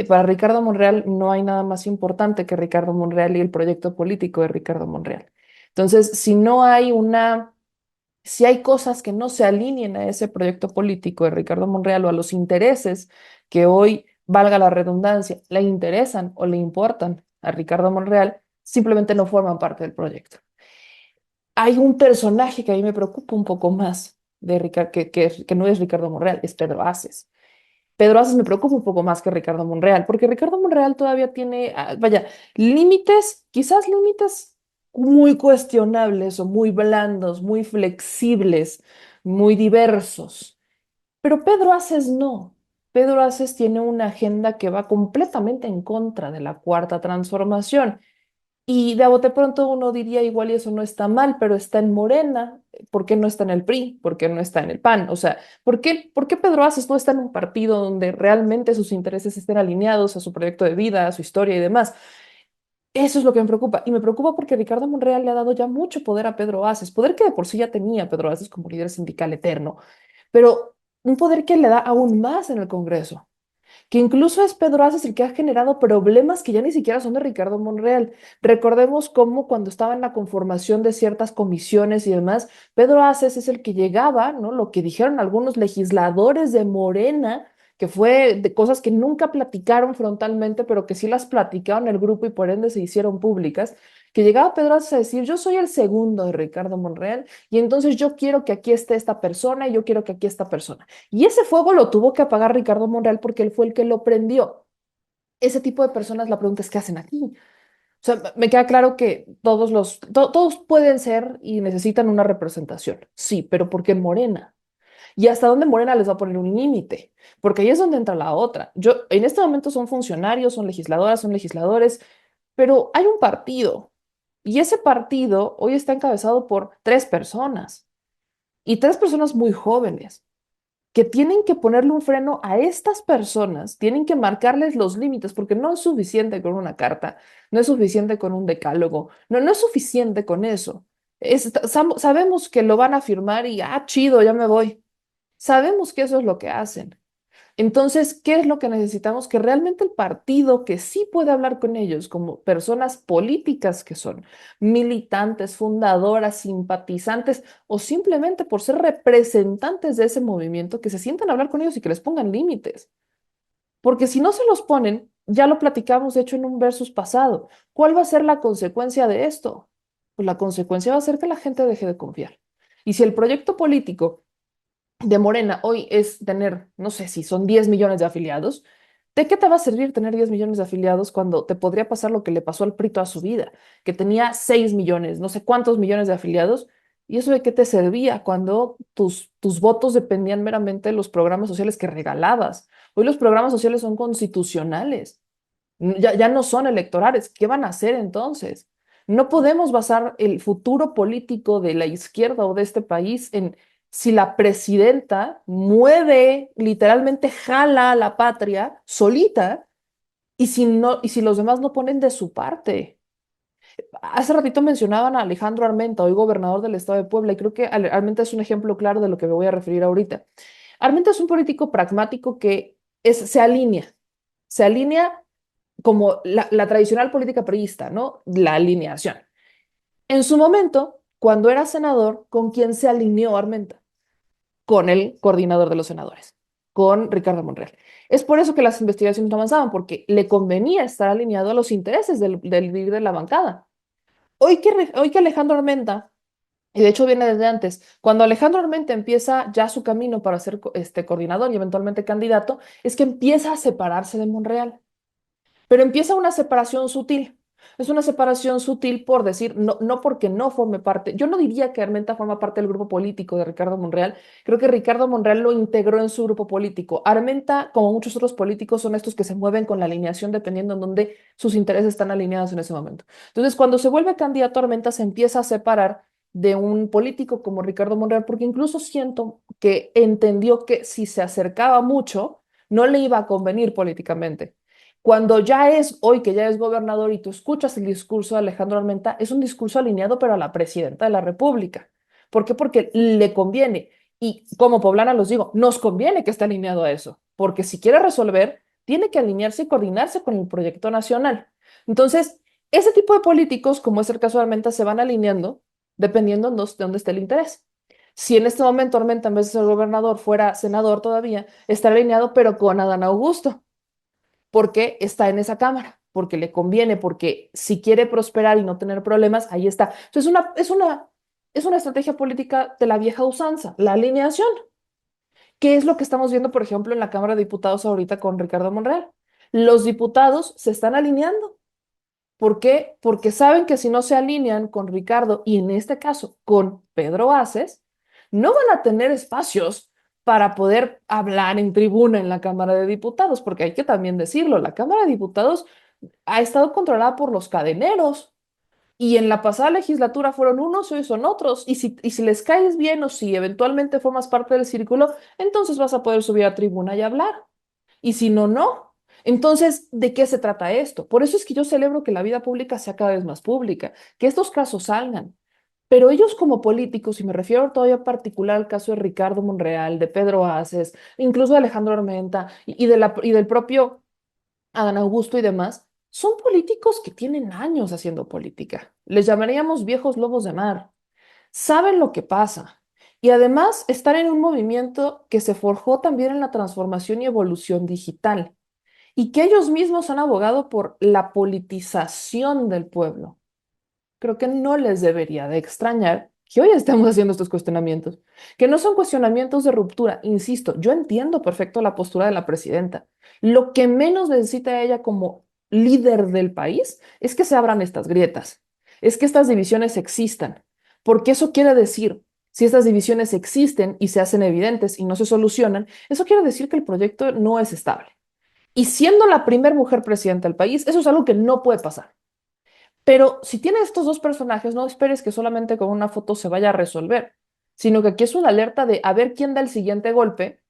Para Ricardo Monreal no hay nada más importante que Ricardo Monreal y el proyecto político de Ricardo Monreal. Entonces, si hay cosas que no se alineen a ese proyecto político de Ricardo Monreal o a los intereses que hoy, valga la redundancia, le interesan o le importan a Ricardo Monreal, simplemente no forman parte del proyecto. Hay un personaje que a mí me preocupa un poco más que no es Ricardo Monreal, es Pedro Aces. Pedro Aces me preocupa un poco más que Ricardo Monreal, porque Ricardo Monreal todavía tiene, vaya, límites, quizás límites muy cuestionables o muy blandos, muy flexibles, muy diversos. Pero Pedro Aces no. Pedro Aces tiene una agenda que va completamente en contra de la cuarta transformación. Y de a bote pronto uno diría, igual y eso no está mal, pero está en Morena. ¿Por qué no está en el PRI? ¿Por qué no está en el PAN? O sea, ¿por qué Pedro Aces no está en un partido donde realmente sus intereses estén alineados a su proyecto de vida, a su historia y demás? Eso es lo que me preocupa. Y me preocupa porque Ricardo Monreal le ha dado ya mucho poder a Pedro Aces, poder que de por sí ya tenía Pedro Aces como líder sindical eterno, pero un poder que le da aún más en el Congreso, que incluso es Pedro Aces el que ha generado problemas que ya ni siquiera son de Ricardo Monreal. Recordemos cómo cuando estaba en la conformación de ciertas comisiones y demás, Pedro Aces es el que llegaba, ¿no? Lo que dijeron algunos legisladores de Morena, que fue de cosas que nunca platicaron frontalmente, pero que sí las platicaron en el grupo y por ende se hicieron públicas, que llegaba Pedro Aces a decir, yo soy el segundo de Ricardo Monreal y entonces yo quiero que aquí esté esta persona y yo quiero que aquí esta persona. Y ese fuego lo tuvo que apagar Ricardo Monreal porque él fue el que lo prendió. Ese tipo de personas, la pregunta es, ¿qué hacen aquí? O sea, me queda claro que todos pueden ser y necesitan una representación, sí, pero ¿por qué Morena? ¿Y hasta dónde Morena les va a poner un límite? Porque ahí es donde entra la otra. En este momento son funcionarios, son legisladoras, son legisladores, pero hay un partido y ese partido hoy está encabezado por tres personas y tres personas muy jóvenes que tienen que ponerle un freno a estas personas, tienen que marcarles los límites, porque no es suficiente con una carta, no es suficiente con un decálogo, no es suficiente con eso. Sabemos que lo van a firmar y, chido, ya me voy. Sabemos que eso es lo que hacen. Entonces, ¿qué es lo que necesitamos? Que realmente el partido que sí puede hablar con ellos como personas políticas que son militantes, fundadoras, simpatizantes o simplemente por ser representantes de ese movimiento, que se sientan a hablar con ellos y que les pongan límites. Porque si no se los ponen, ya lo platicamos de hecho en un versus pasado, ¿cuál va a ser la consecuencia de esto? Pues la consecuencia va a ser que la gente deje de confiar. Y si el proyecto político de Morena hoy es tener, no sé si son 10 millones de afiliados, ¿de qué te va a servir tener 10 millones de afiliados cuando te podría pasar lo que le pasó al PRI toda su vida, que tenía 6 millones, no sé cuántos millones de afiliados? ¿Y eso de qué te servía cuando tus votos dependían meramente de los programas sociales que regalabas? Hoy los programas sociales son constitucionales, ya no son electorales. ¿Qué van a hacer entonces? No podemos basar el futuro político de la izquierda o de este país en si la presidenta mueve, literalmente jala a la patria solita y si no, y si los demás no ponen de su parte. Hace ratito mencionaban a Alejandro Armenta, hoy gobernador del estado de Puebla, y creo que Armenta es un ejemplo claro de lo que me voy a referir ahorita. Armenta es un político pragmático que se alinea como la tradicional política priista, ¿no? La alineación. En su momento, cuando era senador, ¿con quién se alineó Armenta? Con el coordinador de los senadores, con Ricardo Monreal. Es por eso que las investigaciones no avanzaban, porque le convenía estar alineado a los intereses del líder de la bancada. Hoy que Alejandro Armenta, y de hecho viene desde antes, cuando Alejandro Armenta empieza ya su camino para ser coordinador y eventualmente candidato, es que empieza a separarse de Monreal. Pero empieza una separación sutil. Es una separación sutil por decir, no, no porque no forme parte. Yo no diría que Armenta forma parte del grupo político de Ricardo Monreal. Creo que Ricardo Monreal lo integró en su grupo político. Armenta, como muchos otros políticos, son estos que se mueven con la alineación dependiendo en dónde sus intereses están alineados en ese momento. Entonces, cuando se vuelve candidato, Armenta se empieza a separar de un político como Ricardo Monreal, porque incluso siento que entendió que si se acercaba mucho, no le iba a convenir políticamente. Cuando hoy que ya es gobernador y tú escuchas el discurso de Alejandro Armenta, es un discurso alineado pero a la presidenta de la República. ¿Por qué? Porque le conviene. Y como poblana los digo, nos conviene que esté alineado a eso, porque si quiere resolver, tiene que alinearse y coordinarse con el proyecto nacional. Entonces, ese tipo de políticos, como es el caso de Armenta, se van alineando dependiendo de dónde esté el interés. Si en este momento Armenta, en vez de ser gobernador, fuera senador todavía, está alineado, pero con Adán Augusto porque está en esa cámara, porque le conviene, porque si quiere prosperar y no tener problemas, ahí está. Entonces, es una estrategia política de la vieja usanza, la alineación. ¿Qué es lo que estamos viendo, por ejemplo, en la Cámara de Diputados ahorita con Ricardo Monreal? Los diputados se están alineando. ¿Por qué? Porque saben que si no se alinean con Ricardo y en este caso con Pedro Aces, no van a tener espacios para poder hablar en tribuna en la Cámara de Diputados, porque hay que también decirlo, la Cámara de Diputados ha estado controlada por los cadeneros. Y en la pasada legislatura fueron unos y hoy son otros. Y si les caes bien o si eventualmente formas parte del círculo, entonces vas a poder subir a tribuna y hablar. Y si no, no. Entonces, ¿de qué se trata esto? Por eso es que yo celebro que la vida pública sea cada vez más pública, que estos casos salgan. Pero ellos como políticos, y me refiero todavía en particular al caso de Ricardo Monreal, de Pedro Aces, incluso de Alejandro Armenta y del propio Adán Augusto y demás, son políticos que tienen años haciendo política. Les llamaríamos viejos lobos de mar. Saben lo que pasa. Y además están en un movimiento que se forjó también en la transformación y evolución digital y que ellos mismos han abogado por la politización del pueblo. Creo que no les debería de extrañar que hoy estemos haciendo estos cuestionamientos, que no son cuestionamientos de ruptura. Insisto, yo entiendo perfecto la postura de la presidenta. Lo que menos necesita ella como líder del país es que se abran estas grietas, es que estas divisiones existan, porque eso quiere decir, si estas divisiones existen y se hacen evidentes y no se solucionan, eso quiere decir que el proyecto no es estable. Y siendo la primera mujer presidenta del país, eso es algo que no puede pasar. Pero si tienes estos dos personajes, no esperes que solamente con una foto se vaya a resolver, sino que aquí es una alerta de a ver quién da el siguiente golpe,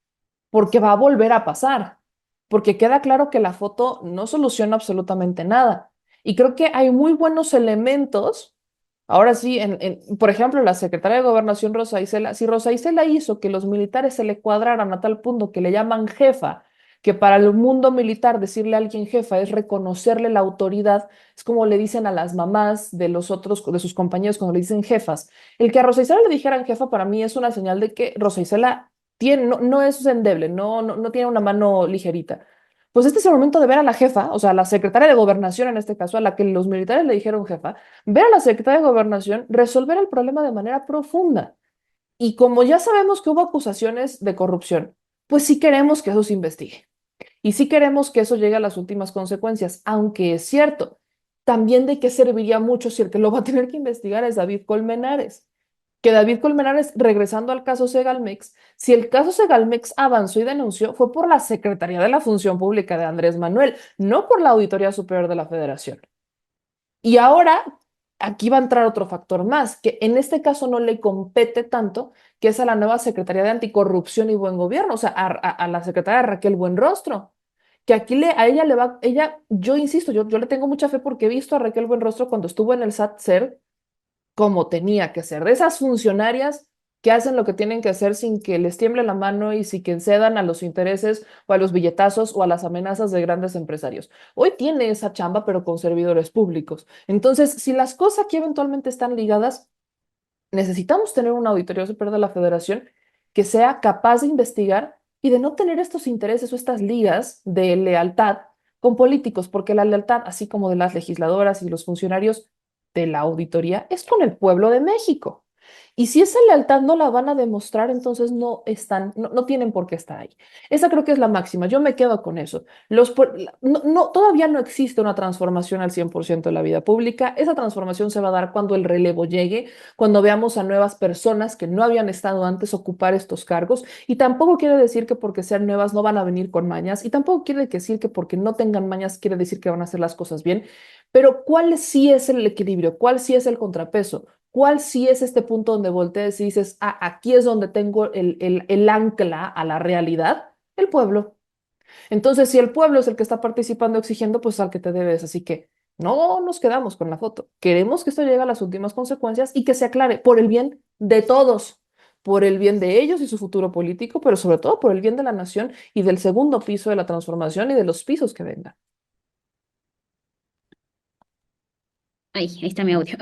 porque va a volver a pasar, porque queda claro que la foto no soluciona absolutamente nada. Y creo que hay muy buenos elementos. Ahora sí, por ejemplo, la secretaria de Gobernación Rosa Isela, si Rosa Isela hizo que los militares se le cuadraran a tal punto que le llaman jefa, que para el mundo militar decirle a alguien jefa es reconocerle la autoridad, es como le dicen a las mamás de los otros, de sus compañeros cuando le dicen jefas. El que a Rosa Isela le dijeran jefa para mí es una señal de que Rosa Isela tiene, no es endeble, no tiene una mano ligerita. Pues este es el momento de ver a la jefa, o sea, a la secretaria de Gobernación en este caso, a la que los militares le dijeron jefa, ver a la secretaria de Gobernación resolver el problema de manera profunda. Y como ya sabemos que hubo acusaciones de corrupción, pues sí queremos que eso se investigue. Y sí queremos que eso llegue a las últimas consecuencias, aunque es cierto, también de qué serviría mucho si el que lo va a tener que investigar es David Colmenares. Que David Colmenares, regresando al caso Segalmex, si el caso Segalmex avanzó y denunció, fue por la Secretaría de la Función Pública de Andrés Manuel, no por la Auditoría Superior de la Federación. Y ahora aquí va a entrar otro factor más, que en este caso no le compete tanto, que es a la nueva Secretaría de Anticorrupción y Buen Gobierno, o sea, a la secretaria Raquel Buenrostro, que aquí a ella le va, ella, yo insisto, yo le tengo mucha fe porque he visto a Raquel Buenrostro cuando estuvo en el SAT-SER como tenía que ser, de esas funcionarias que hacen lo que tienen que hacer sin que les tiemble la mano y sin que cedan a los intereses o a los billetazos o a las amenazas de grandes empresarios. Hoy tiene esa chamba, pero con servidores públicos. Entonces, si las cosas aquí eventualmente están ligadas, necesitamos tener una auditoría superior de la Federación que sea capaz de investigar y de no tener estos intereses o estas ligas de lealtad con políticos, porque la lealtad, así como de las legisladoras y los funcionarios de la auditoría, es con el pueblo de México. Y si esa lealtad no la van a demostrar, entonces no tienen por qué estar ahí. Esa creo que es la máxima. Yo me quedo con eso. Todavía no existe una transformación al 100% de la vida pública. Esa transformación se va a dar cuando el relevo llegue, cuando veamos a nuevas personas que no habían estado antes ocupar estos cargos. Y tampoco quiere decir que porque sean nuevas no van a venir con mañas. Y tampoco quiere decir que porque no tengan mañas quiere decir que van a hacer las cosas bien. Pero ¿cuál sí es el equilibrio? ¿Cuál sí es el contrapeso? ¿Cuál sí es este punto donde volteas y dices, ah, aquí es donde tengo el ancla a la realidad? El pueblo. Entonces, si el pueblo es el que está participando, exigiendo, pues al que te debes. Así que no nos quedamos con la foto. Queremos que esto llegue a las últimas consecuencias y que se aclare por el bien de todos, por el bien de ellos y su futuro político, pero sobre todo por el bien de la nación y del segundo piso de la transformación y de los pisos que vengan. Ahí está mi audio.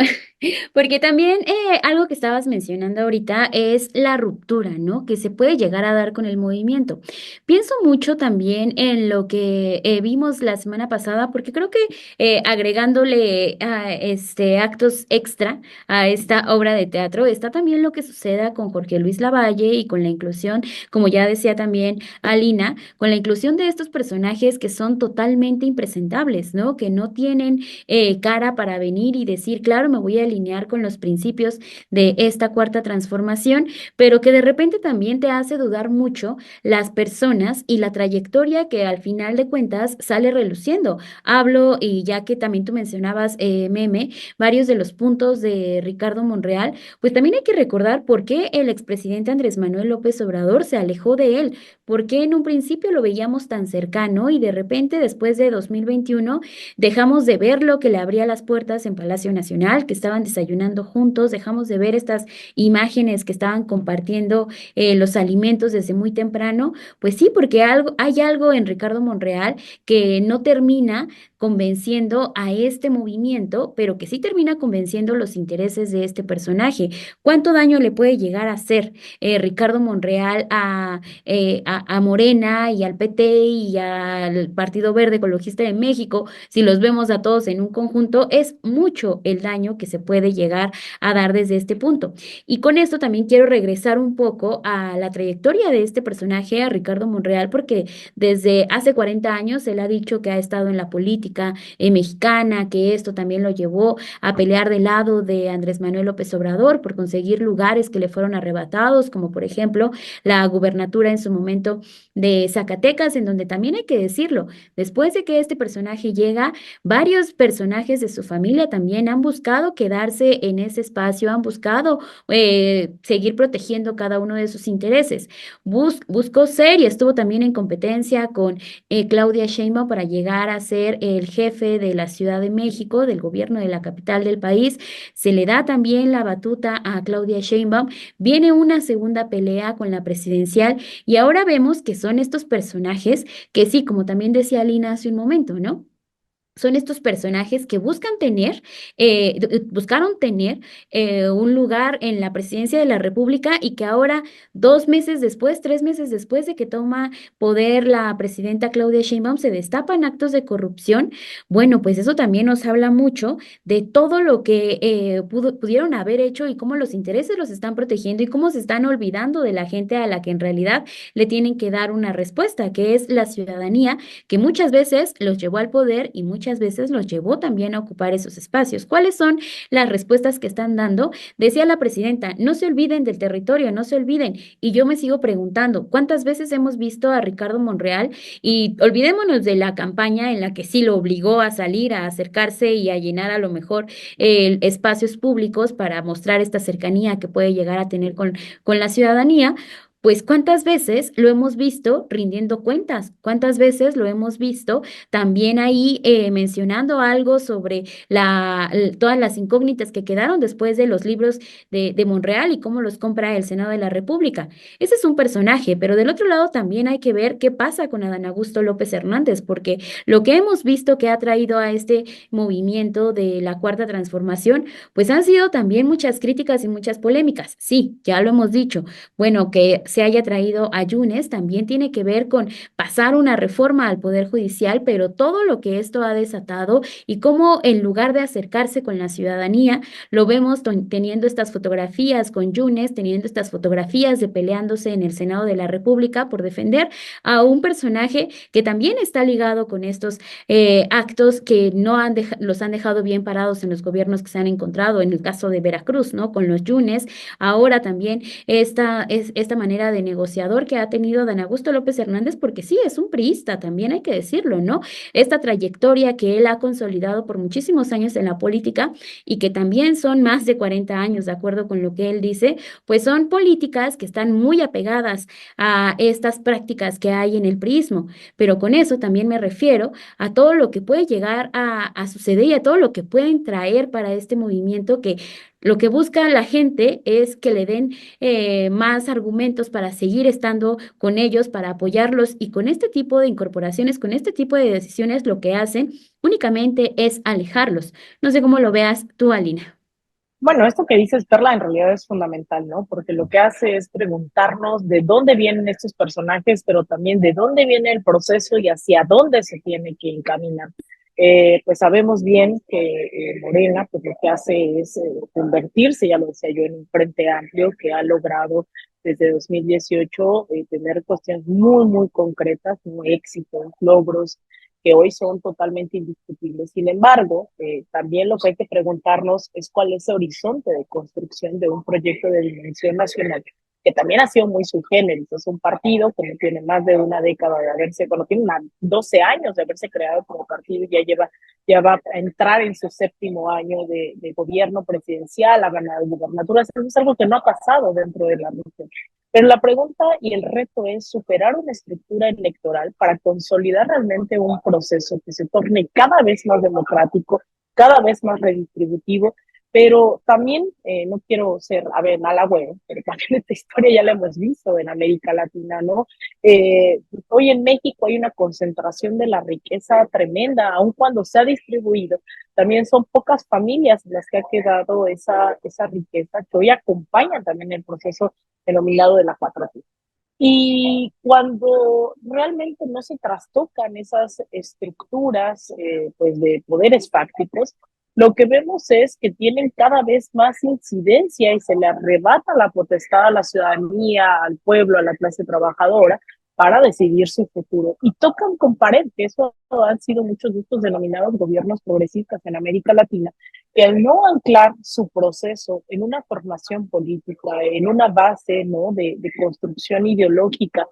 Porque también algo que estabas mencionando ahorita es la ruptura, ¿no? Que se puede llegar a dar con el movimiento. Pienso mucho también en lo que vimos la semana pasada, porque creo que agregándole actos extra a esta obra de teatro, está también lo que suceda con Jorge Luis Lavalle y con la inclusión, como ya decía también Alina, con la inclusión de estos personajes que son totalmente impresentables, ¿no? Que no tienen cara para venir venir y decir, claro, me voy a alinear con los principios de esta cuarta transformación, pero que de repente también te hace dudar mucho las personas y la trayectoria que al final de cuentas sale reluciendo. Hablo, y ya que también tú mencionabas, Meme, varios de los puntos de Ricardo Monreal, pues también hay que recordar por qué el expresidente Andrés Manuel López Obrador se alejó de él, por qué en un principio lo veíamos tan cercano y de repente después de 2021 dejamos de ver lo que le abría las puertas en Palacio Nacional, que estaban desayunando juntos, dejamos de ver estas imágenes que estaban compartiendo los alimentos desde muy temprano. Pues sí, porque hay algo en Ricardo Monreal que no termina convenciendo a este movimiento, pero que sí termina convenciendo los intereses de este personaje. ¿Cuánto daño le puede llegar a hacer Ricardo Monreal a Morena y al PT y al Partido Verde Ecologista de México? Si los vemos a todos en un conjunto, es mucho el daño que se puede llegar a dar desde este punto. Y con esto también quiero regresar un poco a la trayectoria de este personaje, a Ricardo Monreal, porque desde hace 40 años él ha dicho que ha estado en la política mexicana, que esto también lo llevó a pelear del lado de Andrés Manuel López Obrador por conseguir lugares que le fueron arrebatados, como por ejemplo la gubernatura en su momento de Zacatecas, en donde también hay que decirlo, después de que este personaje llega, varios personajes de su familia también han buscado quedarse en ese espacio, han buscado seguir protegiendo cada uno de sus intereses. Buscó ser y estuvo también en competencia con Claudia Sheinbaum para llegar a ser el jefe de la Ciudad de México, del gobierno de la capital del país. Se le da también la batuta a Claudia Sheinbaum. Viene una segunda pelea con la presidencial y ahora vemos que son estos personajes que sí, como también decía Lina hace un momento, ¿no? Son estos personajes que buscaron tener un lugar en la presidencia de la República y que ahora, 2 meses después, 3 meses después de que toma poder la presidenta Claudia Sheinbaum, se destapan actos de corrupción. Bueno, pues eso también nos habla mucho de todo lo que pudieron haber hecho y cómo los intereses los están protegiendo y cómo se están olvidando de la gente a la que en realidad le tienen que dar una respuesta, que es la ciudadanía, que muchas veces los llevó al poder y muchas veces los llevó también a ocupar esos espacios. ¿Cuáles son las respuestas que están dando? Decía la presidenta, no se olviden del territorio, no se olviden. Y yo me sigo preguntando, ¿cuántas veces hemos visto a Ricardo Monreal? Y olvidémonos de la campaña en la que sí lo obligó a salir, a acercarse y a llenar a lo mejor espacios públicos para mostrar esta cercanía que puede llegar a tener con la ciudadanía. Pues cuántas veces lo hemos visto rindiendo cuentas, cuántas veces lo hemos visto también ahí mencionando algo sobre todas las incógnitas que quedaron después de los libros de Monreal y cómo los compra el Senado de la República. Ese es un personaje, pero del otro lado también hay que ver qué pasa con Adán Augusto López Hernández, porque lo que hemos visto que ha traído a este movimiento de la Cuarta Transformación, pues han sido también muchas críticas y muchas polémicas. Sí, ya lo hemos dicho. Bueno, que se haya traído a Yunes también tiene que ver con pasar una reforma al Poder Judicial, pero todo lo que esto ha desatado y cómo en lugar de acercarse con la ciudadanía, lo vemos teniendo estas fotografías con Yunes, teniendo estas fotografías de peleándose en el Senado de la República por defender a un personaje que también está ligado con estos actos que no los han dejado bien parados en los gobiernos que se han encontrado, en el caso de Veracruz, ¿no? Con los Yunes, ahora también esta manera de negociador que ha tenido Dan Augusto López Hernández, porque sí, es un priista, también hay que decirlo, ¿no? Esta trayectoria que él ha consolidado por muchísimos años en la política y que también son más de 40 años, de acuerdo con lo que él dice, pues son políticas que están muy apegadas a estas prácticas que hay en el priismo, pero con eso también me refiero a todo lo que puede llegar a suceder y a todo lo que pueden traer para este movimiento que lo que busca la gente es que le den más argumentos para seguir estando con ellos, para apoyarlos y con este tipo de incorporaciones, con este tipo de decisiones, lo que hacen únicamente es alejarlos. No sé cómo lo veas tú, Alina. Bueno, esto que dices, Perla, en realidad es fundamental, ¿no? Porque lo que hace es preguntarnos de dónde vienen estos personajes, pero también de dónde viene el proceso y hacia dónde se tiene que encaminar. Pues sabemos bien que Morena, pues lo que hace es convertirse, ya lo decía yo, en un frente amplio que ha logrado desde 2018 tener cuestiones muy, muy concretas, muy éxitos, logros, que hoy son totalmente indiscutibles. Sin embargo, también lo que hay que preguntarnos es cuál es el horizonte de construcción de un proyecto de dimensión nacional, que también ha sido muy subgénero. Es un partido que no tiene más de una década de haberse, bueno, tiene 12 años de haberse creado como partido, ya va a entrar en su séptimo año de gobierno presidencial, ha ganado gubernaturas. Eso es algo que no ha pasado dentro de la región. Pero la pregunta y el reto es superar una estructura electoral para consolidar realmente un proceso que se torne cada vez más democrático, cada vez más redistributivo, pero también no quiero ser, a ver, halagüero, pero también esta historia ya la hemos visto en América Latina, ¿no? Hoy en México hay una concentración de la riqueza tremenda, aun cuando se ha distribuido, también son pocas familias las que ha quedado esa riqueza que hoy acompañan también el proceso denominado de la 4T. Y cuando realmente no se trastocan esas estructuras pues de poderes fácticos, lo que vemos es que tienen cada vez más incidencia y se le arrebata la potestad a la ciudadanía, al pueblo, a la clase trabajadora para decidir su futuro. Y tocan con pared, que eso han sido muchos de estos denominados gobiernos progresistas en América Latina, que al no anclar su proceso en una formación política, en una base, ¿no?, de construcción ideológica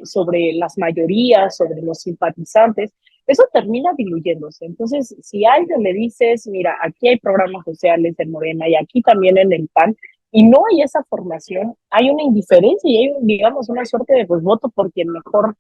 sobre las mayorías, sobre los simpatizantes, eso termina diluyéndose. Entonces, si a alguien le dices, mira, aquí hay programas sociales en Morena y aquí también en el PAN, y no hay esa formación, hay una indiferencia y hay, digamos, una suerte de pues voto por quien mejor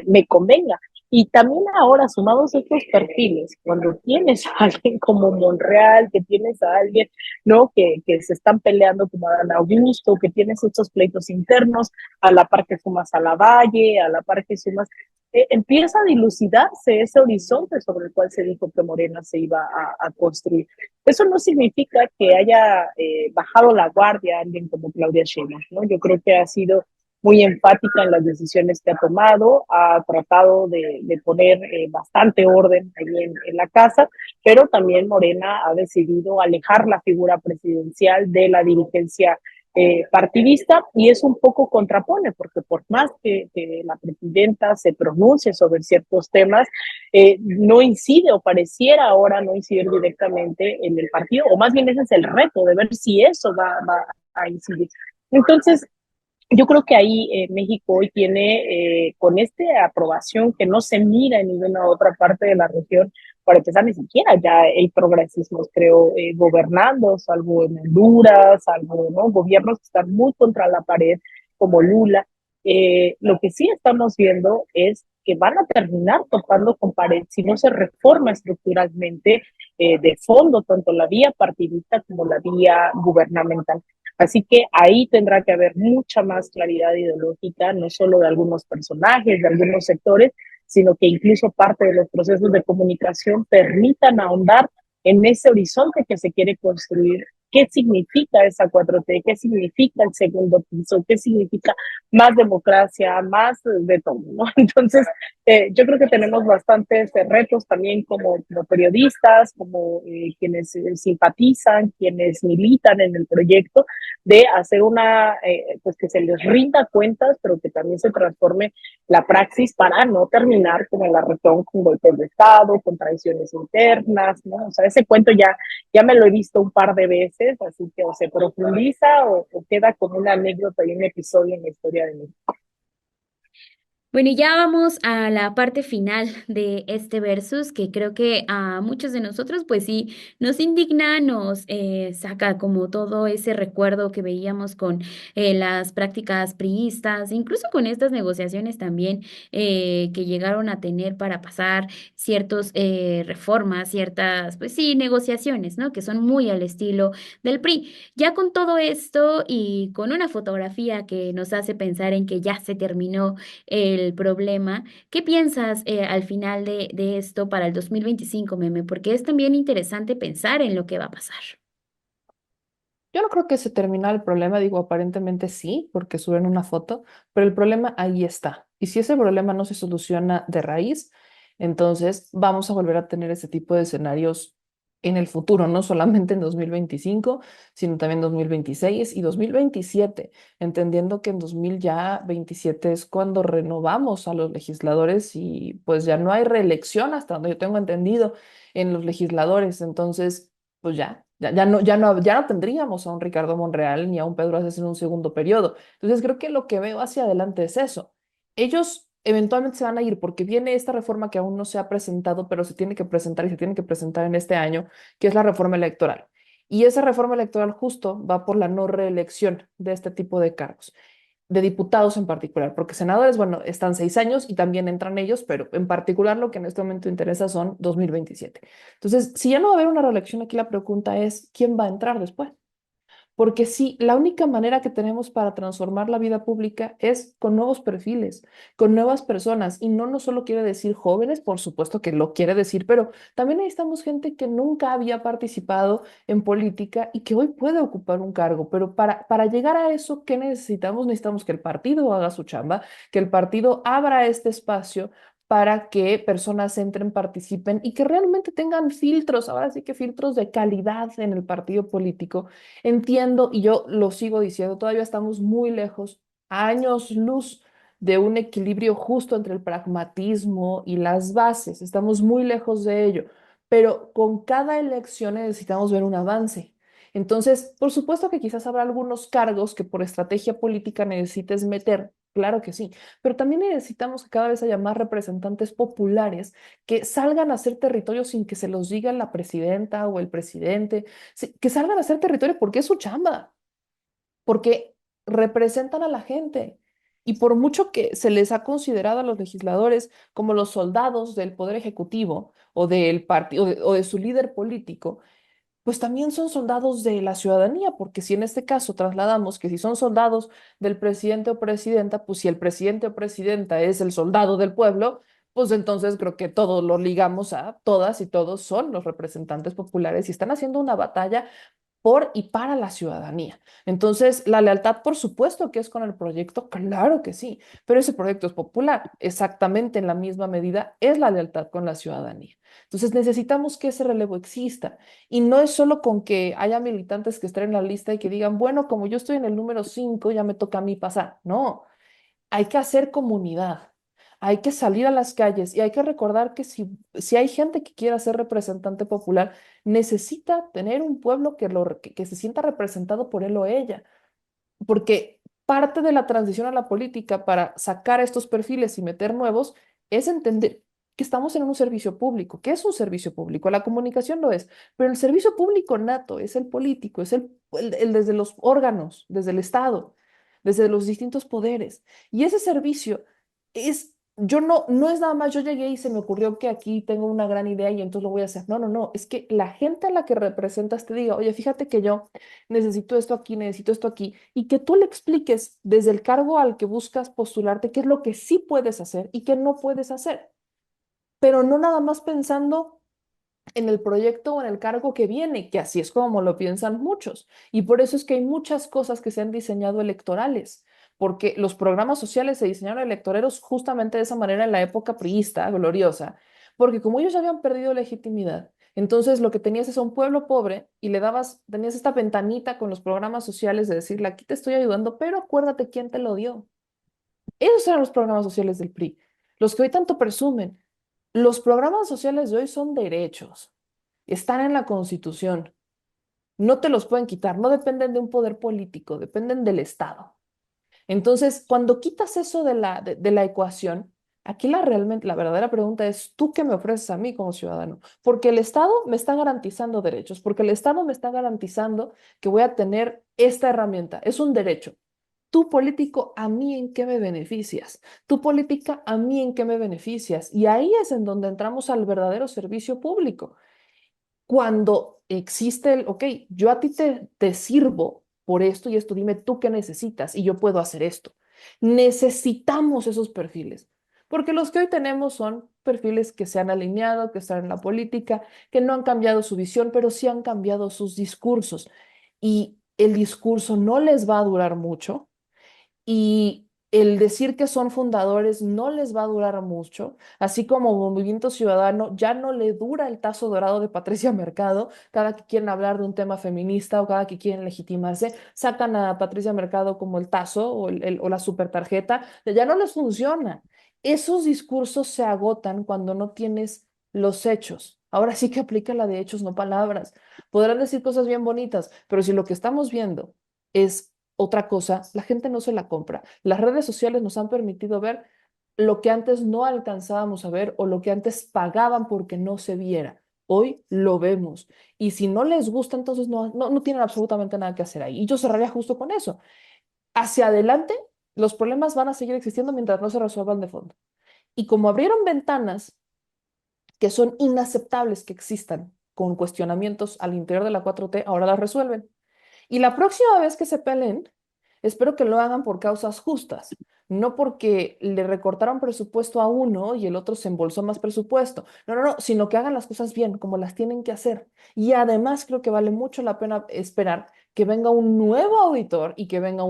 me convenga. Y también ahora, sumados estos perfiles, cuando tienes a alguien como Monreal, que tienes a alguien, ¿no?, que se están peleando como Adán Augusto, que tienes estos pleitos internos, a la par que sumas a la Valle, a la par que sumas, empieza a dilucidarse ese horizonte sobre el cual se dijo que Morena se iba a construir. Eso no significa que haya bajado la guardia alguien como Claudia Sheinbaum, ¿no? Yo creo que ha sido muy enfática en las decisiones que ha tomado, ha tratado de poner bastante orden ahí en la casa, pero también Morena ha decidido alejar la figura presidencial de la dirigencia partidista, y eso un poco contrapone, porque por más que la presidenta se pronuncie sobre ciertos temas, no incide o pareciera ahora no incidir directamente en el partido, o más bien ese es el reto de ver si eso va a incidir. Entonces, yo creo que ahí México hoy tiene, con esta aprobación que no se mira en ninguna otra parte de la región, para empezar, ni siquiera ya hay progresismos, creo, gobernando, salvo en Honduras, salvo, ¿no?, gobiernos que están muy contra la pared, como Lula. Lo que sí estamos viendo es que van a terminar topando con pared si no se reforma estructuralmente de fondo tanto la vía partidista como la vía gubernamental. Así que ahí tendrá que haber mucha más claridad ideológica, no solo de algunos personajes, de algunos sectores, sino que incluso parte de los procesos de comunicación permitan ahondar en ese horizonte que se quiere construir. ¿Qué significa esa 4T? ¿Qué significa el segundo piso? ¿Qué significa más democracia, más de todo, ¿no? Entonces, yo creo que tenemos bastantes retos también como periodistas, como quienes simpatizan, quienes militan en el proyecto, de hacer pues que se les rinda cuentas, pero que también se transforme la praxis para no terminar como en la región con golpes de Estado, con traiciones internas, ¿no? O sea, ese cuento ya me lo he visto un par de veces, así que o se profundiza o queda como una anécdota y un episodio en la historia de México. Bueno, y ya vamos a la parte final de este versus, que creo que a muchos de nosotros, pues sí, nos indigna, nos saca como todo ese recuerdo que veíamos con las prácticas priistas, incluso con estas negociaciones también que llegaron a tener para pasar ciertas reformas, ciertas, pues sí, negociaciones, ¿no? Que son muy al estilo del PRI. Ya con todo esto y con una fotografía que nos hace pensar en que ya se terminó el problema. ¿Qué piensas al final de esto para el 2025, Meme? Porque es también interesante pensar en lo que va a pasar. Yo no creo que se termina el problema, digo, aparentemente sí, porque suben una foto, pero el problema ahí está. Y si ese problema no se soluciona de raíz, entonces vamos a volver a tener ese tipo de escenarios en el futuro, no solamente en 2025, sino también 2026 y 2027, entendiendo que en 2027 es cuando renovamos a los legisladores y pues ya no hay reelección hasta donde yo tengo entendido en los legisladores. Entonces, pues ya no tendríamos a un Ricardo Monreal ni a un Pedro Aces en un segundo periodo. Entonces, creo que lo que veo hacia adelante es eso. Ellos eventualmente se van a ir porque viene esta reforma que aún no se ha presentado, pero se tiene que presentar y se tiene que presentar en este año, que es la reforma electoral. Y esa reforma electoral justo va por la no reelección de este tipo de cargos, de diputados en particular, porque senadores, bueno, están 6 años y también entran ellos, pero en particular lo que en este momento interesa son 2027. Entonces, si ya no va a haber una reelección, aquí la pregunta es, ¿quién va a entrar después? Porque sí, la única manera que tenemos para transformar la vida pública es con nuevos perfiles, con nuevas personas. Y no solo quiere decir jóvenes, por supuesto que lo quiere decir, pero también necesitamos gente que nunca había participado en política y que hoy puede ocupar un cargo. Pero para llegar a eso, ¿qué necesitamos? Necesitamos que el partido haga su chamba, que el partido abra este espacio para que personas entren, participen y que realmente tengan filtros, ahora sí que filtros de calidad en el partido político. Entiendo, y yo lo sigo diciendo, todavía estamos muy lejos, a años luz de un equilibrio justo entre el pragmatismo y las bases. Estamos muy lejos de ello, pero con cada elección necesitamos ver un avance. Entonces, por supuesto que quizás habrá algunos cargos que por estrategia política necesites meter, claro que sí, pero también necesitamos que cada vez haya más representantes populares que salgan a hacer territorio sin que se los diga la presidenta o el presidente, sí, que salgan a hacer territorio porque es su chamba, porque representan a la gente. Y por mucho que se les ha considerado a los legisladores como los soldados del poder ejecutivo o del partido o de su líder político, pues también son soldados de la ciudadanía, porque si en este caso trasladamos que si son soldados del presidente o presidenta, pues si el presidente o presidenta es el soldado del pueblo, pues entonces creo que todos lo ligamos a todas y todos son los representantes populares y están haciendo una batalla por y para la ciudadanía. Entonces, la lealtad, por supuesto que es con el proyecto, claro que sí, pero ese proyecto es popular, exactamente en la misma medida es la lealtad con la ciudadanía. Entonces, necesitamos que ese relevo exista y no es solo con que haya militantes que estén en la lista y que digan, bueno, como yo estoy en el número 5 ya me toca a mí pasar. No, hay que hacer comunidad, hay que salir a las calles y hay que recordar que si hay gente que quiera ser representante popular, necesita tener un pueblo que se sienta representado por él o ella, porque parte de la transición a la política para sacar estos perfiles y meter nuevos es entender que estamos en un servicio público. ¿Qué es un servicio público? La comunicación lo es, pero el servicio público nato es el político, es el desde los órganos, desde el Estado, desde los distintos poderes. Y ese servicio no es nada más yo llegué y se me ocurrió que aquí tengo una gran idea y entonces lo voy a hacer. No, no, no, es que la gente a la que representas te diga, oye, fíjate que yo necesito esto aquí, y que tú le expliques desde el cargo al que buscas postularte qué es lo que sí puedes hacer y qué no puedes hacer, pero no nada más pensando en el proyecto o en el cargo que viene, que así es como lo piensan muchos. Y por eso es que hay muchas cosas que se han diseñado electorales, porque los programas sociales se diseñaron electoreros justamente de esa manera en la época priista, gloriosa, porque como ellos ya habían perdido legitimidad, entonces lo que tenías es a un pueblo pobre y tenías esta ventanita con los programas sociales de decirle, aquí te estoy ayudando, pero acuérdate quién te lo dio. Esos eran los programas sociales del PRI, los que hoy tanto presumen. Los programas sociales de hoy son derechos, están en la Constitución, no te los pueden quitar, no dependen de un poder político, dependen del Estado. Entonces, cuando quitas eso de la ecuación, aquí la verdadera pregunta es, ¿tú qué me ofreces a mí como ciudadano? Porque el Estado me está garantizando derechos, porque el Estado me está garantizando que voy a tener esta herramienta, es un derecho. Tú político, ¿a mí en qué me beneficias? Tú política, ¿a mí en qué me beneficias? Y ahí es en donde entramos al verdadero servicio público. Cuando existe ok, yo a ti te sirvo por esto y esto, dime tú qué necesitas y yo puedo hacer esto. Necesitamos esos perfiles, porque los que hoy tenemos son perfiles que se han alineado, que están en la política, que no han cambiado su visión, pero sí han cambiado sus discursos. Y el discurso no les va a durar mucho y El decir que son fundadores no les va a durar mucho, así como Movimiento Ciudadano ya no le dura el tazo dorado de Patricia Mercado. Cada que quieren hablar de un tema feminista o cada que quieren legitimarse, sacan a Patricia Mercado como el tazo o la super tarjeta. Ya no les funciona. Esos discursos se agotan cuando no tienes los hechos. Ahora sí que aplica la de hechos, no palabras. Podrán decir cosas bien bonitas, pero si lo que estamos viendo es otra cosa, la gente no se la compra. Las redes sociales nos han permitido ver lo que antes no alcanzábamos a ver o lo que antes pagaban porque no se viera. Hoy lo vemos. Y si no les gusta, entonces no tienen absolutamente nada que hacer ahí. Y yo cerraría justo con eso. Hacia adelante, los problemas van a seguir existiendo mientras no se resuelvan de fondo. Y como abrieron ventanas que son inaceptables que existan con cuestionamientos al interior de la 4T, ahora las resuelven. Y la próxima vez que se peleen, espero que lo hagan por causas justas, no porque le recortaron presupuesto a uno y el otro se embolsó más presupuesto. No, sino que hagan las cosas bien, como las tienen que hacer. Y además creo que vale mucho la pena esperar que venga un nuevo auditor y que venga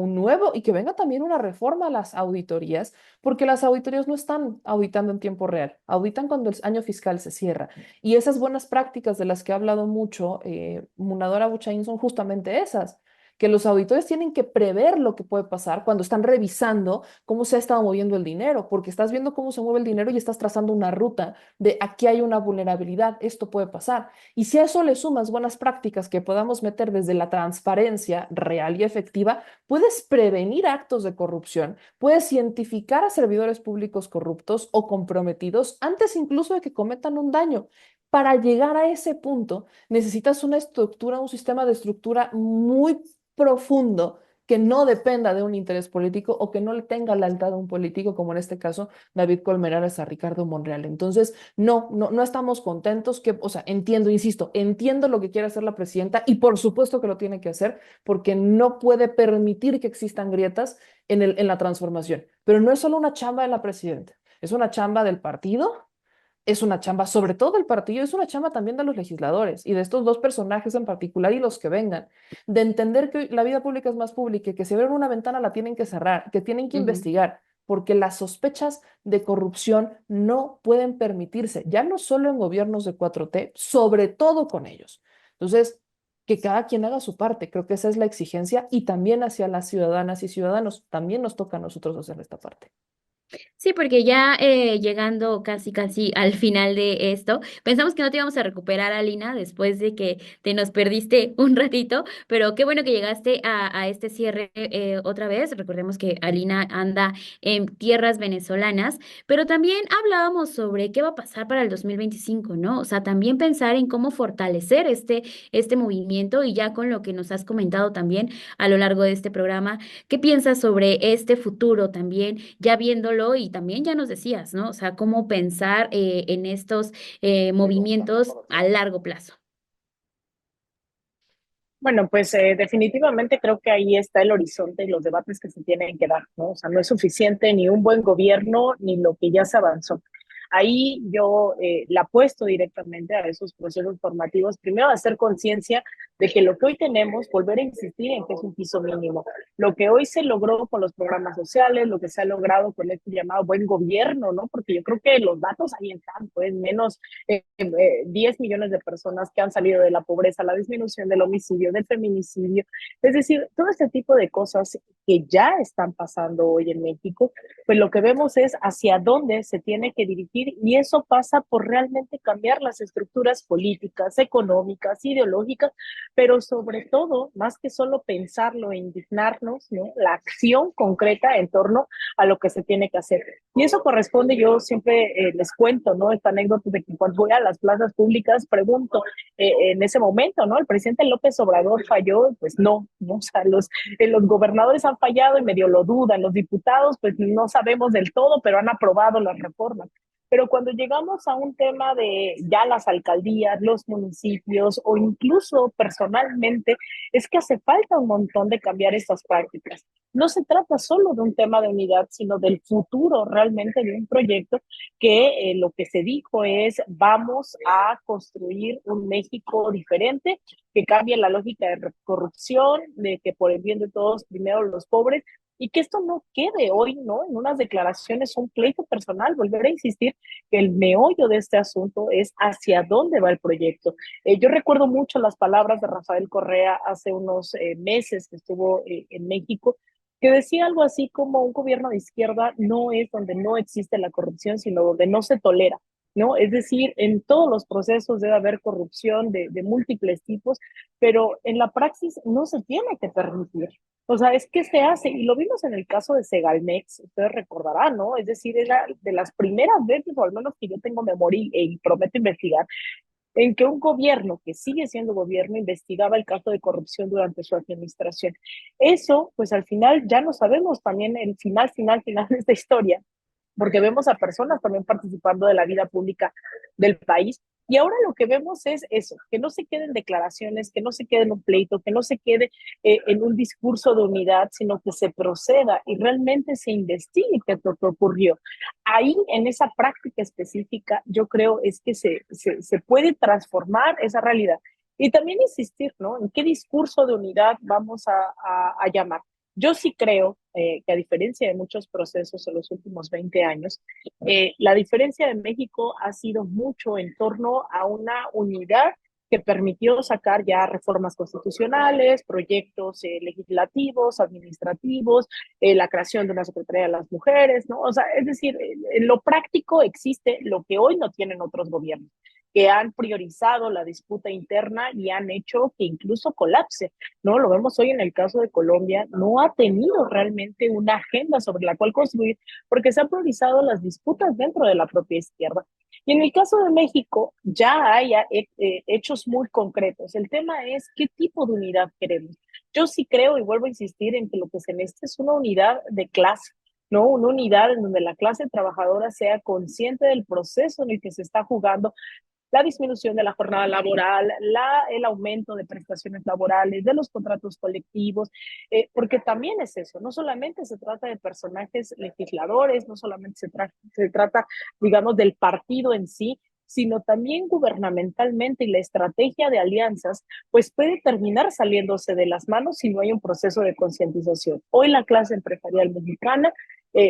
y que venga también una reforma a las auditorías, porque las auditorías no están auditando en tiempo real, auditan cuando el año fiscal se cierra. Y esas buenas prácticas de las que ha hablado mucho Munadora Buchaín son justamente esas, que los auditores tienen que prever lo que puede pasar cuando están revisando cómo se ha estado moviendo el dinero, porque estás viendo cómo se mueve el dinero y estás trazando una ruta de aquí hay una vulnerabilidad, esto puede pasar. Y si a eso le sumas buenas prácticas que podamos meter desde la transparencia real y efectiva, puedes prevenir actos de corrupción, puedes identificar a servidores públicos corruptos o comprometidos antes incluso de que cometan un daño. Para llegar a ese punto, necesitas una estructura, un sistema de estructura muy profundo que no dependa de un interés político o que no le tenga lealtad a un político, como en este caso David Colmenares a Ricardo Monreal. Entonces, no estamos contentos que, o sea, entiendo, insisto, entiendo lo que quiere hacer la presidenta y por supuesto que lo tiene que hacer porque no puede permitir que existan grietas en la transformación. Pero no es solo una chamba de la presidenta, es una chamba del partido, es una chamba, sobre todo del partido, es una chamba también de los legisladores y de estos dos personajes en particular y los que vengan, de entender que la vida pública es más pública y que si abren una ventana la tienen que cerrar, que tienen que Ujú. investigar, porque las sospechas de corrupción no pueden permitirse, ya no solo en gobiernos de 4T, sobre todo con ellos. Entonces, que cada quien haga su parte, creo que esa es la exigencia y también hacia las ciudadanas y ciudadanos, también nos toca a nosotros hacer esta parte. Sí, porque ya llegando casi al final de esto, pensamos que no te íbamos a recuperar, Alina, después de que te nos perdiste un ratito, pero qué bueno que llegaste a este cierre otra vez. Recordemos que Alina anda en tierras venezolanas, pero también hablábamos sobre qué va a pasar para el 2025, ¿no? O sea, también pensar en cómo fortalecer este movimiento y ya con lo que nos has comentado también a lo largo de este programa. ¿Qué piensas sobre este futuro también, ya viéndolo y también ya nos decías, ¿no? O sea, cómo pensar en estos movimientos a largo plazo. Bueno, pues definitivamente creo que ahí está el horizonte y los debates que se tienen que dar, ¿no? O sea, no es suficiente ni un buen gobierno ni lo que ya se avanzó. Ahí yo la apuesto directamente a esos procesos formativos, primero a hacer conciencia de que lo que hoy tenemos, volver a insistir en que es un piso mínimo. Lo que hoy se logró con los programas sociales, lo que se ha logrado con este llamado buen gobierno, ¿no? Porque yo creo que los datos ahí están, pues menos 10 millones de personas que han salido de la pobreza, la disminución del homicidio, del feminicidio. Es decir, todo este tipo de cosas que ya están pasando hoy en México, pues lo que vemos es hacia dónde se tiene que dirigir y eso pasa por realmente cambiar las estructuras políticas, económicas, ideológicas, pero sobre todo, más que solo pensarlo e indignarnos, ¿no? La acción concreta en torno a lo que se tiene que hacer. Y eso corresponde, yo siempre les cuento, ¿no? Esta anécdota de que cuando voy a las plazas públicas pregunto en ese momento, ¿no? El presidente López Obrador falló, pues no, o sea, los gobernadores han fallado y medio lo dudan, los diputados pues no sabemos del todo, pero han aprobado las reformas. Pero cuando llegamos a un tema de ya las alcaldías, los municipios o incluso personalmente, es que hace falta un montón de cambiar estas prácticas. no se trata solo de un tema de unidad, sino del futuro realmente de un proyecto que lo que se dijo es vamos a construir un México diferente, que cambie la lógica de corrupción, de que por el bien de todos, primero los pobres, y que esto no quede hoy, ¿no? En unas declaraciones, un pleito personal, volver a insistir que el meollo de este asunto es hacia dónde va el proyecto. Yo recuerdo mucho las palabras de Rafael Correa hace unos meses que estuvo en México, que decía algo así como un gobierno de izquierda no es donde no existe la corrupción, sino donde no se tolera, ¿no? Es decir, en todos los procesos debe haber corrupción de múltiples tipos, pero en la praxis no se tiene que permitir. O sea, es que se hace, y lo vimos en el caso de Segalmex, ustedes recordarán, ¿no? Es decir, era de las primeras veces, o al menos que yo tengo memoria y prometo investigar, en que un gobierno que sigue siendo gobierno investigaba el caso de corrupción durante su administración. Eso, pues al final ya no sabemos también el final de esta historia, porque vemos a personas también participando de la vida pública del país. Y ahora lo que vemos es eso, que no se queden declaraciones, que no se quede en un pleito, que no se quede en un discurso de unidad, sino que se proceda y realmente se investigue qué es lo que ocurrió. Ahí, en esa práctica específica, yo creo es que se puede transformar esa realidad. Y también insistir, ¿no? En qué discurso de unidad vamos a llamar. Yo sí creo que a diferencia de muchos procesos en los últimos 20 años, la diferencia de México ha sido mucho en torno a una unidad que permitió sacar ya reformas constitucionales, proyectos legislativos, administrativos, la creación de una Secretaría de las Mujeres, ¿no? O sea, es decir, en lo práctico existe lo que hoy no tienen otros gobiernos, que han priorizado la disputa interna y han hecho que incluso colapse, ¿no? Lo vemos hoy en el caso de Colombia, no ha tenido realmente una agenda sobre la cual construir, porque se han priorizado las disputas dentro de la propia izquierda. Y en el caso de México ya hay hechos muy concretos. El tema es qué tipo de unidad queremos. Yo sí creo y vuelvo a insistir en que lo que se necesita es una unidad de clase, ¿no? Una unidad en donde la clase trabajadora sea consciente del proceso en el que se está jugando la disminución de la jornada laboral, el aumento de prestaciones laborales, de los contratos colectivos, porque también es eso, no solamente se trata de personajes legisladores, no solamente se trata, digamos, del partido en sí, sino también gubernamentalmente y la estrategia de alianzas, pues puede terminar saliéndose de las manos si no hay un proceso de concientización. Hoy la clase empresarial mexicana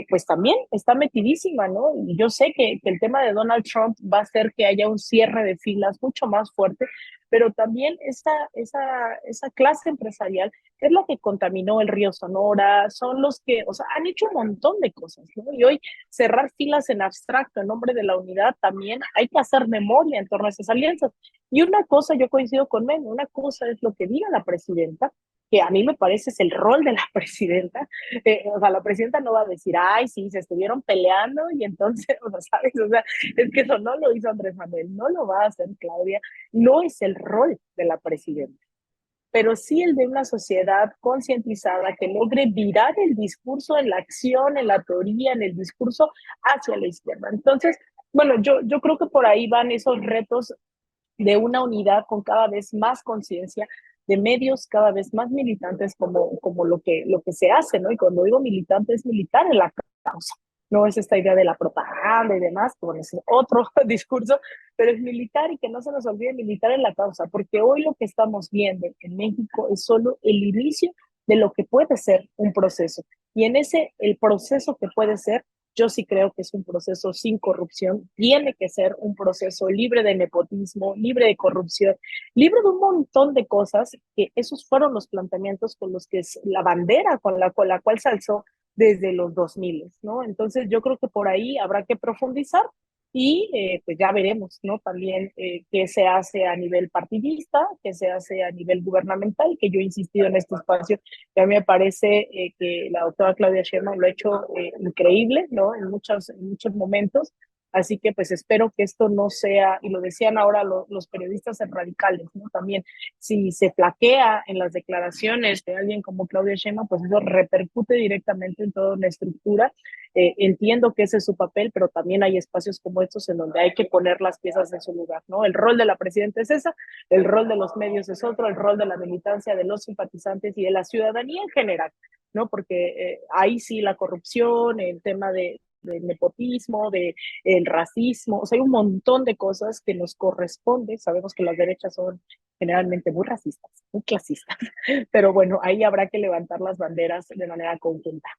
pues también está metidísima, ¿no? Y yo sé que el tema de Donald Trump va a hacer que haya un cierre de filas mucho más fuerte, pero también esa clase empresarial es la que contaminó el río Sonora, son los que, o sea, han hecho un montón de cosas, ¿no? Y hoy cerrar filas en abstracto en nombre de la unidad también hay que hacer memoria en torno a esas alianzas. Y una cosa, yo coincido con Memo, una cosa es lo que diga la presidenta, que a mí me parece es el rol de la presidenta, o sea, la presidenta no va a decir, ay, sí, se estuvieron peleando y entonces, o sea, ¿sabes? O sea, es que eso no lo hizo Andrés Manuel, no lo va a hacer Claudia, no es el rol de la presidenta, pero sí el de una sociedad concientizada que logre virar el discurso en la acción, en la teoría, en el discurso hacia la izquierda. Entonces, bueno, yo creo que por ahí van esos retos de una unidad con cada vez más conciencia, de medios cada vez más militantes como lo que se hace, ¿no? Y cuando digo militante es militar en la causa, no es esta idea de la propaganda y demás, como es otro discurso, pero es militar y que no se nos olvide militar en la causa, porque hoy lo que estamos viendo en México es solo el inicio de lo que puede ser un proceso. Y en ese, el proceso que puede ser, yo sí creo que es un proceso sin corrupción, tiene que ser un proceso libre de nepotismo, libre de corrupción, libre de un montón de cosas, que esos fueron los planteamientos con los que es la bandera con la cual se alzó desde los 2000, ¿no? Entonces yo creo que por ahí habrá que profundizar y pues ya veremos, ¿no? También qué se hace a nivel partidista, qué se hace a nivel gubernamental, que yo he insistido en este espacio, que a mí me parece que la doctora Claudia Sheinbaum lo ha hecho increíble, ¿no? En muchos momentos. Así que pues espero que esto no sea, y lo decían ahora los periodistas radicales, ¿no? También, si se flaquea en las declaraciones de alguien como Claudia Sheinbaum, pues eso repercute directamente en toda una estructura. Entiendo que ese es su papel, pero también hay espacios como estos en donde hay que poner las piezas en su lugar, ¿no? El rol de la presidenta es esa, el rol de los medios es otro, el rol de la militancia, de los simpatizantes y de la ciudadanía en general ¿no? Porque ahí sí la corrupción, el tema del nepotismo, el racismo, o sea, hay un montón de cosas que nos corresponde. Sabemos que las derechas son generalmente muy racistas, muy clasistas, pero bueno, ahí habrá que levantar las banderas de manera conjunta.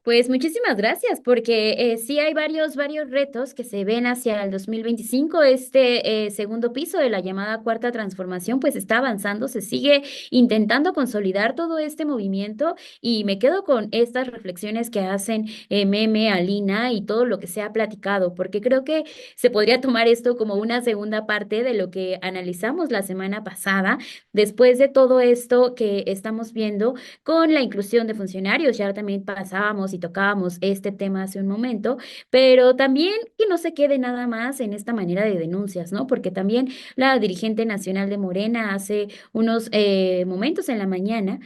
Pues muchísimas gracias, porque sí hay varios retos que se ven hacia el 2025. Este segundo piso de la llamada Cuarta Transformación, pues está avanzando, se sigue intentando consolidar todo este movimiento y me quedo con estas reflexiones que hacen Meme, Alina y todo lo que se ha platicado, porque creo que se podría tomar esto como una segunda parte de lo que analizamos la semana pasada, después de todo esto que estamos viendo con la inclusión de funcionarios. Ya también pasábamos y tocábamos este tema hace un momento, pero también que no se quede nada más en esta manera de denuncias, ¿no? Porque también la dirigente nacional de Morena hace unos momentos en la mañana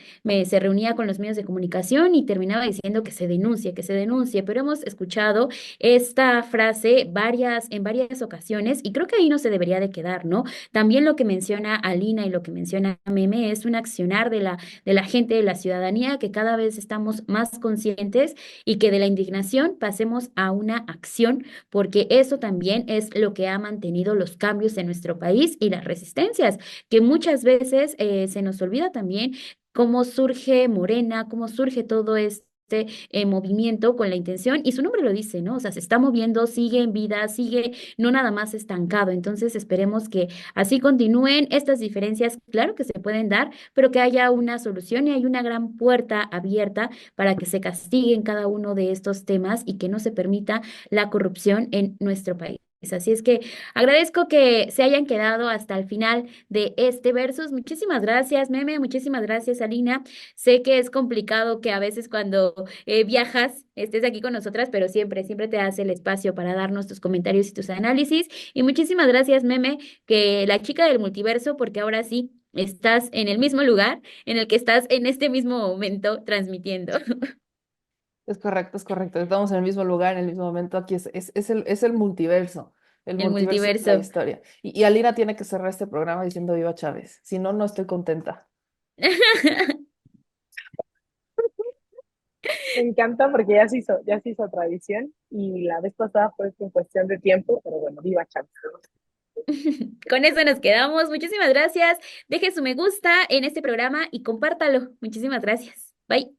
se reunía con los medios de comunicación y terminaba diciendo que se denuncie, pero hemos escuchado esta frase en varias ocasiones y creo que ahí no se debería de quedar, ¿no? También lo que menciona Alina y lo que menciona Meme es un accionar de la gente, de la ciudadanía, que cada vez estamos más conscientes y que de la indignación pasemos a una acción, porque eso también es lo que ha mantenido los cambios en nuestro país y las resistencias, que muchas veces se nos olvida también cómo surge Morena, cómo surge todo esto movimiento con la intención, y su nombre lo dice, ¿no? O sea, se está moviendo, sigue en vida, sigue no nada más estancado. Entonces, esperemos que así continúen estas diferencias, claro que se pueden dar, pero que haya una solución y hay una gran puerta abierta para que se castiguen cada uno de estos temas y que no se permita la corrupción en nuestro país. Así es que agradezco que se hayan quedado hasta el final de este versus. Muchísimas gracias, Meme. Muchísimas gracias, Alina. Sé que es complicado que a veces cuando viajas estés aquí con nosotras, pero siempre te das el espacio para darnos tus comentarios y tus análisis. Y muchísimas gracias, Meme, que la chica del multiverso, porque ahora sí estás en el mismo lugar en el que estás en este mismo momento transmitiendo. Es correcto, es correcto. Estamos en el mismo lugar, en el mismo momento. Aquí es el El multiverso de la multiverso. historia. Y Alina tiene que cerrar este programa diciendo Viva Chávez. Si no, no estoy contenta. Me encanta porque ya se hizo tradición y la vez pasada fue en cuestión de tiempo, pero bueno, viva Chávez. Con eso nos quedamos. Muchísimas gracias. Deje su me gusta en este programa y compártalo. Muchísimas gracias. Bye.